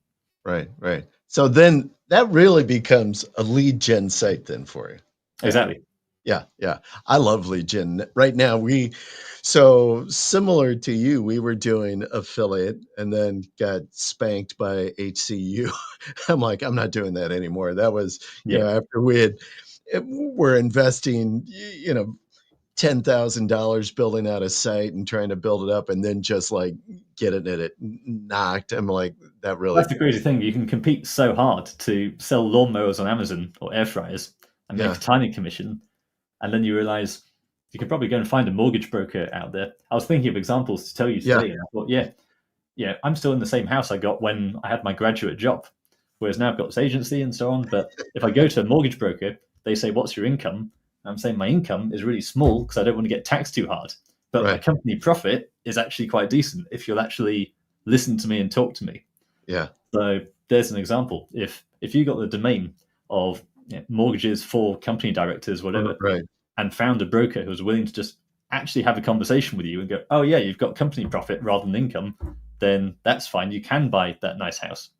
A: Right. So then that really becomes a lead gen site then for you.
B: Exactly.
A: Yeah. I love lead gen. Right now, so similar to you, we were doing affiliate and then got spanked by HCU. I'm like, I'm not doing that anymore. That was, after we're investing, $10,000 building out a site and trying to build it up, and then just like getting it knocked. I'm like, that really.
B: That's the crazy thing. You can compete so hard to sell lawnmowers on Amazon or air fryers and make a tiny commission. And then you realize you could probably go and find a mortgage broker out there. I was thinking of examples to tell you today. And I thought, I'm still in the same house I got when I had my graduate job, whereas now I've got this agency and so on. But if I go to a mortgage broker, they say, what's your income? And I'm saying my income is really small because I don't want to get taxed too hard. But my company profit is actually quite decent if you'll actually listen to me and talk to me.
A: Yeah.
B: So there's an example. If you got the domain of mortgages for company directors, whatever, and found a broker who was willing to just actually have a conversation with you and go, oh yeah, you've got company profit rather than income, then that's fine. You can buy that nice house.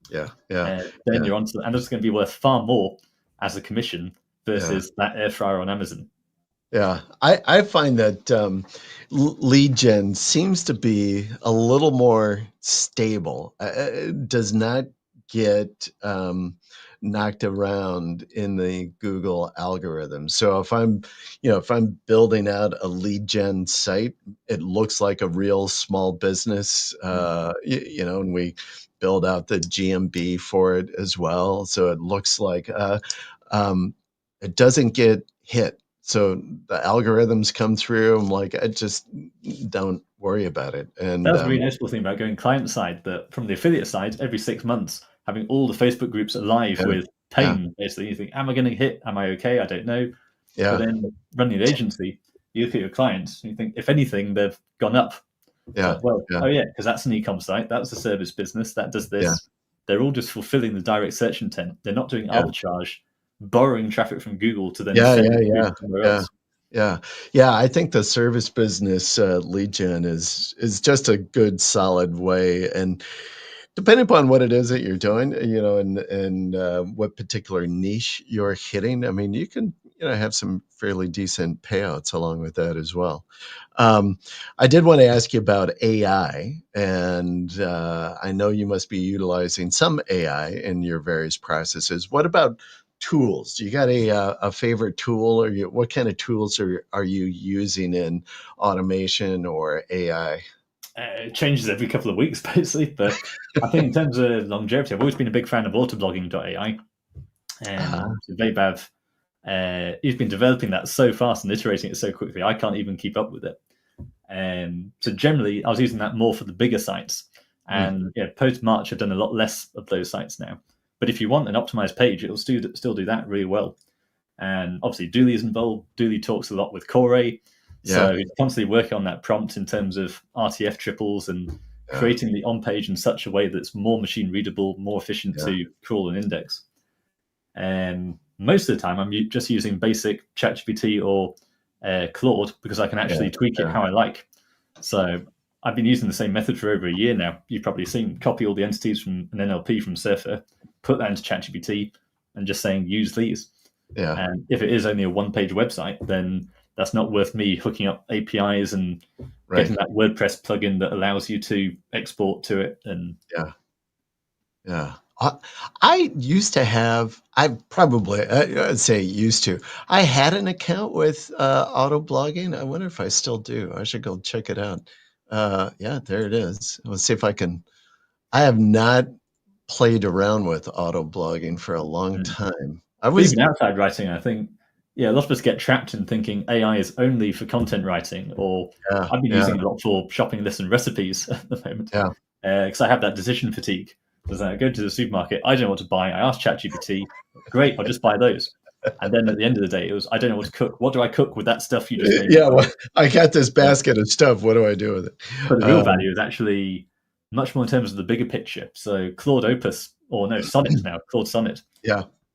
A: Yeah.
B: Then you're onto, and it's going to be worth far more as a commission versus that air fryer on Amazon.
A: Yeah, I find that lead gen seems to be a little more stable. Does not get knocked around in the Google algorithm. So if I'm building out a lead gen site, it looks like a real small business, and we build out the GMB for it as well. So it looks like it doesn't get hit. So the algorithms come through. I'm like, I just don't worry about it. And
B: that's the really noticeable thing about going client side, that from the affiliate side, every 6 months, having all the Facebook groups alive with pain, basically. You think, am I going to hit? Am I okay? I don't know. But then running the agency, you look at your clients and you think, if anything, they've gone up. Because that's an ecom site. That's a service business that does this. Yeah. They're all just fulfilling the direct search intent. They're not doing arbitrage, borrowing traffic from Google to then send it somewhere else.
A: Yeah. I think the service business lead gen is just a good, solid way. And depending upon what it is that you're doing, and what particular niche you're hitting, I mean, you can have some fairly decent payouts along with that as well. I did want to ask you about AI, and I know you must be utilizing some AI in your various processes. What about tools? Do you got a favorite tool, or what kind of tools are you using in automation or AI?
B: It changes every couple of weeks, basically. But I think in terms of longevity, I've always been a big fan of autoblogging.ai. And Vaibhav, he's been developing that so fast and iterating it so quickly, I can't even keep up with it. So generally, I was using that more for the bigger sites. And post March, I've done a lot less of those sites now. But if you want an optimized page, it'll still do that really well. And obviously, Dooley is involved. Dooley talks a lot with Core. So he's constantly working on that prompt in terms of RTF triples and creating the on-page in such a way that it's more machine readable, more efficient to crawl and index. And most of the time, I'm just using basic ChatGPT or Claude because I can actually tweak it how I like. So I've been using the same method for over a year now. You've probably seen copy all the entities from an NLP from Surfer, put that into ChatGPT, and just saying use these. And if it is only a one-page website, then that's not worth me hooking up APIs and getting that WordPress plugin that allows you to export to it. And
A: I used to have, I'd say used to, I had an account with auto blogging. I wonder if I still do. I should go check it out. There it is. Let's see if I can. I have not played around with auto blogging for a long time.
B: Even outside writing, I think, a lot of us get trapped in thinking AI is only for content writing, or I've been using it a lot for shopping lists and recipes at the moment. Because I have that decision fatigue. Because I go to the supermarket, I don't know what to buy. I ask ChatGPT, great, I'll just buy those. And then at the end of the day, it was, I don't know what to cook. What do I cook with that stuff you just made?
A: I got this basket of stuff. What do I do with it?
B: But the real value is actually much more in terms of the bigger picture. So Claude Opus, Sonnet now, Claude Sonnet.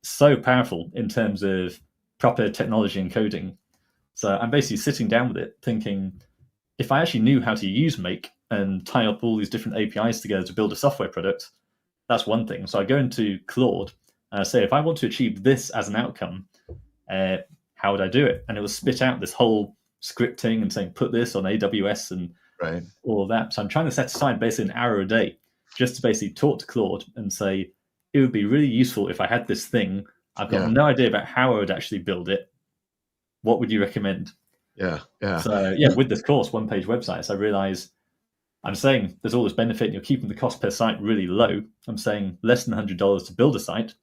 B: So powerful in terms of proper technology and coding. So I'm basically sitting down with it thinking, if I actually knew how to use Make and tie up all these different APIs together to build a software product, that's one thing. So I go into Claude and I say, if I want to achieve this as an outcome, how would I do it? And it will spit out this whole scripting and saying, put this on AWS and all of that. So I'm trying to set aside basically an hour a day just to basically talk to Claude and say, it would be really useful if I had this thing. I've got no idea about how I would actually build it. What would you recommend? So with this course, one-page websites, I realize I'm saying there's all this benefit and you're keeping the cost per site really low. I'm saying less than $100 to build a site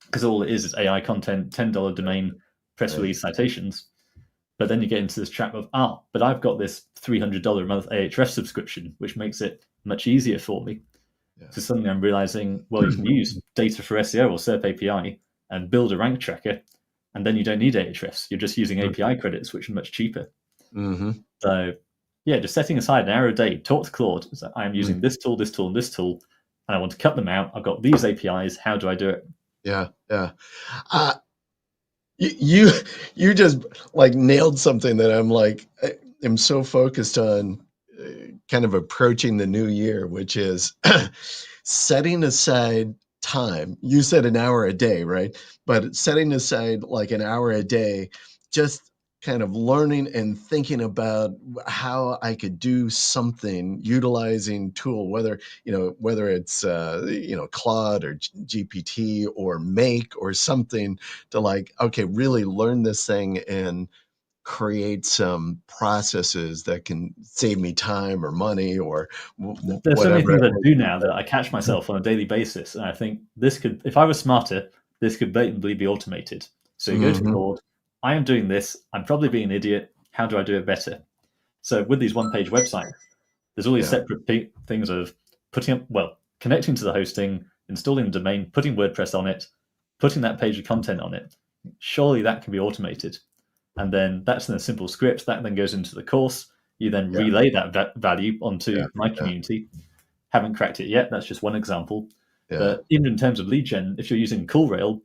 B: because all it is AI content, $10 domain, press release citations. But then you get into this trap of, but I've got this $300 a month Ahrefs subscription, which makes it much easier for me. So suddenly I'm realizing, well, you can use data for SEO or SERP API and build a rank tracker, and then you don't need Ahrefs. You're just using API credits, which are much cheaper. So just setting aside an hour a day, talk to Claude. So I'm using this tool, this tool, and this tool, and I want to cut them out. I've got these APIs. How do I do it?
A: You just like nailed something that I'm so focused on kind of approaching the new year, which is setting aside time. You said an hour a day, right? But setting aside like an hour a day, just kind of learning and thinking about how I could do something utilizing tool, whether it's Claude or GPT or Make or something, to really learn this thing and create some processes that can save me time or money or
B: there's so many things I do now that I catch myself on a daily basis, and I think this could, if I was smarter, this could blatantly be automated. So you go to Claude, I am doing this, I'm probably being an idiot, how do I do it better? So with these one-page websites, there's all these separate things of connecting to the hosting, installing the domain, putting WordPress on it, putting that page of content on it. Surely that can be automated. And then that's in a simple script that then goes into the course. You then relay that value onto my community. Haven't cracked it yet. That's just one example. But even in terms of lead gen, if you're using CallRail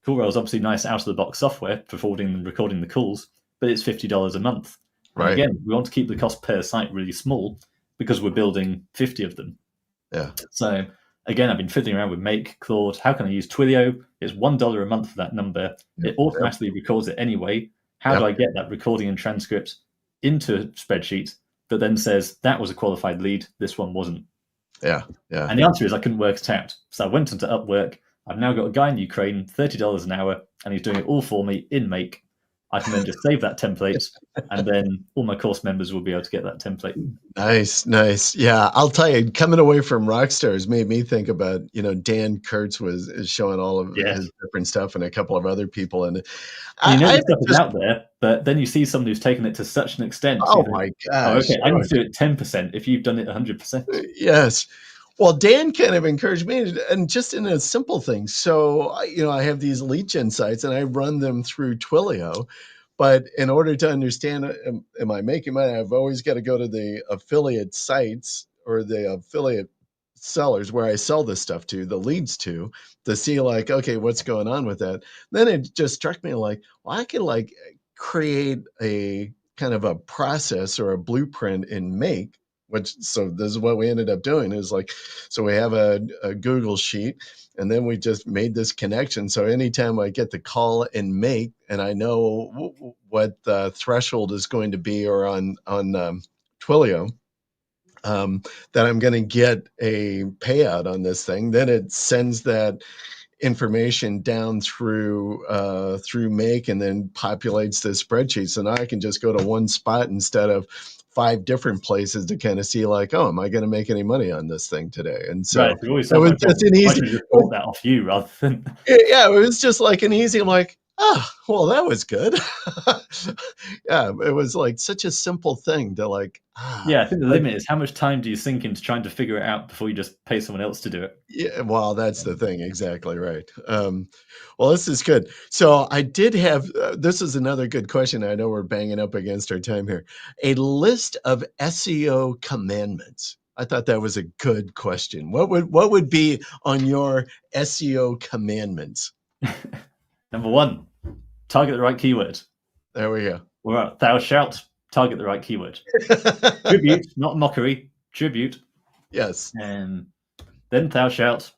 B: is obviously nice out-of-the-box software for forwarding and recording the calls, but it's $50 a month. And again, we want to keep the cost per site really small because we're building 50 of them. So again, I've been fiddling around with Make, Claude. How can I use Twilio? It's $1 a month for that number. It automatically records it anyway. How do I get that recording and transcript into a spreadsheet that then says that was a qualified lead, this one wasn't? And the answer is I couldn't work it out. So I went into Upwork. I've now got a guy in Ukraine, $30 an hour, and he's doing it all for me in Make. I can then just save that template, and then all my course members will be able to get that template.
A: Nice. Yeah, I'll tell you, coming away from Rockstars made me think about, Dan Kurtz is showing all of
B: Yes.
A: his different stuff and a couple of other people. And
B: You know
A: I
B: the stuff is
A: just,
B: out there, but then you see someone who's taken it to such an extent. You
A: oh
B: think,
A: my
B: oh,
A: gosh.
B: okay, I need to do it 10% if you've done it 100%.
A: Yes. Well, Dan kind of encouraged me, and just in a simple thing. So, I have these lead gen sites and I run them through Twilio. But in order to understand, am I making money? I've always got to go to the affiliate sites or the affiliate sellers where I sell this stuff to, the leads to see like, okay, what's going on with that. Then it just struck me like, well, I could like create a kind of a process or a blueprint in Make, so this is what we ended up doing is like, so we have a Google sheet, and then we just made this connection. So anytime I get the call in Make, and I know what the threshold is going to be, or on Twilio, that I'm going to get a payout on this thing, then it sends that information down through Make, and then populates the spreadsheet. So now I can just go to one spot instead of 5 different places to kind of see like, oh, am I going to make any money on this thing today? And so
B: Right, you always
A: it
B: solve
A: was
B: my
A: just
B: problem.
A: an
B: I
A: easy,
B: should have just bought that off you rather than.
A: yeah, it was just like an easy, I'm like, well, that was good. Yeah, it was like such a simple thing to like,
B: Yeah, I think the
A: like,
B: limit is how much time do you sink into trying to figure it out before you just pay someone else to do it?
A: yeah, well, that's the thing. Exactly right. Well, this is good. So I did have, this is another good question. I know we're banging up against our time here. A list of SEO commandments. I thought that was a good question. What would be on your SEO commandments?
B: Number 1, target the right keyword.
A: There we go.
B: Or thou shalt target the right keyword. Tribute, not mockery. Tribute.
A: Yes.
B: And then thou shalt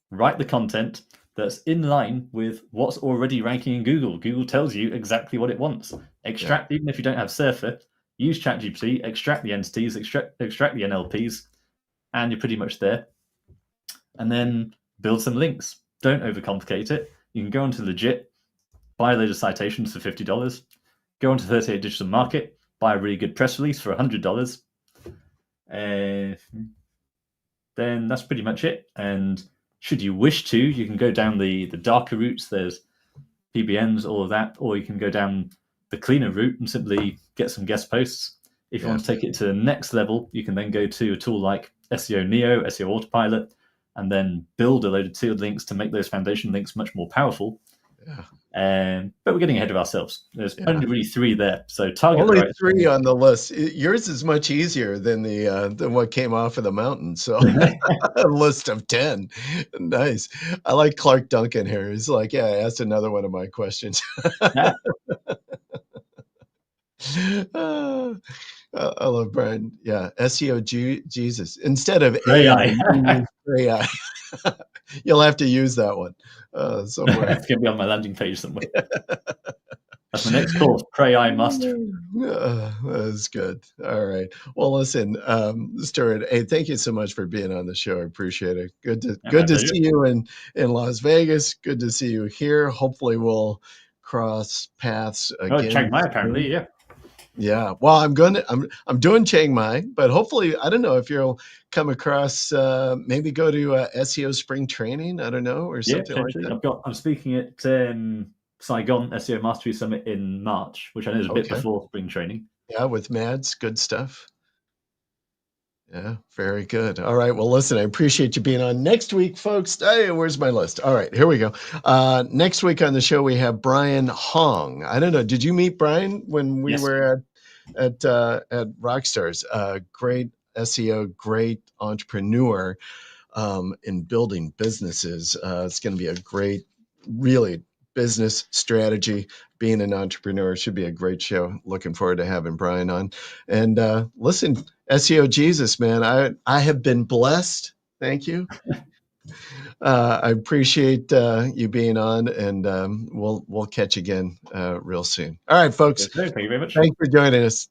B: write the content that's in line with what's already ranking in Google. Google tells you exactly what it wants. Extract, even if you don't have Surfer, use ChatGPT, extract the entities, extract the NLPs, and you're pretty much there. And then build some links. Don't overcomplicate it. You can go onto Legit, buy a load of citations for $50, go onto 38 Digital Market, buy a really good press release for $100. Then that's pretty much it. And should you wish to, you can go down the darker routes. There's PBNs, all of that, or you can go down the cleaner route and simply get some guest posts. If you want to take it to the next level, you can then go to a tool like SEO Neo, SEO Autopilot, and then build a load of tiered links to make those foundation links much more powerful.
A: Yeah.
B: But we're getting ahead of ourselves. There's only really 3 there. So target
A: only
B: the right
A: 3 on the list. Yours is much easier than what came off of the mountain. So a list of 10. Nice. I like Clark Duncan here. He's like, yeah, I asked another one of my questions. I love Brian. Yeah, SEO Jesus. Instead of AI, AI. You'll have to use that one somewhere.
B: It's going to be on my landing page somewhere. That's my next course, Pray I Must.
A: That's good. All right. Well, listen, Stewart, hey, thank you so much for being on the show. I appreciate it. Good to see you in Las Vegas. Good to see you here. Hopefully we'll cross paths again.
B: Oh, Chiang Mai, apparently, yeah.
A: Yeah. Well, I'm doing Chiang Mai, but hopefully, I don't know if you'll come across, maybe go to SEO spring training. I don't know, or something like that.
B: I'm speaking at Saigon SEO Mastery Summit in March, which I know is a bit before spring training.
A: Yeah, with Mads, good stuff. Yeah, very good. All right. Well, listen, I appreciate you being on. Next week, folks. Hey, where's my list? All right, here we go. Next week on the show, we have Brian Hong. I don't know. Did you meet Brian when we were at Rockstars? Great SEO, great entrepreneur in building businesses. It's going to be a great, really business strategy. Being an entrepreneur should be a great show. Looking forward to having Brian on. And listen, SEO Jesus, man, I have been blessed. Thank you. I appreciate you being on, and we'll catch you again real soon. All right, folks.
B: Thank you very much.
A: Thanks for joining us.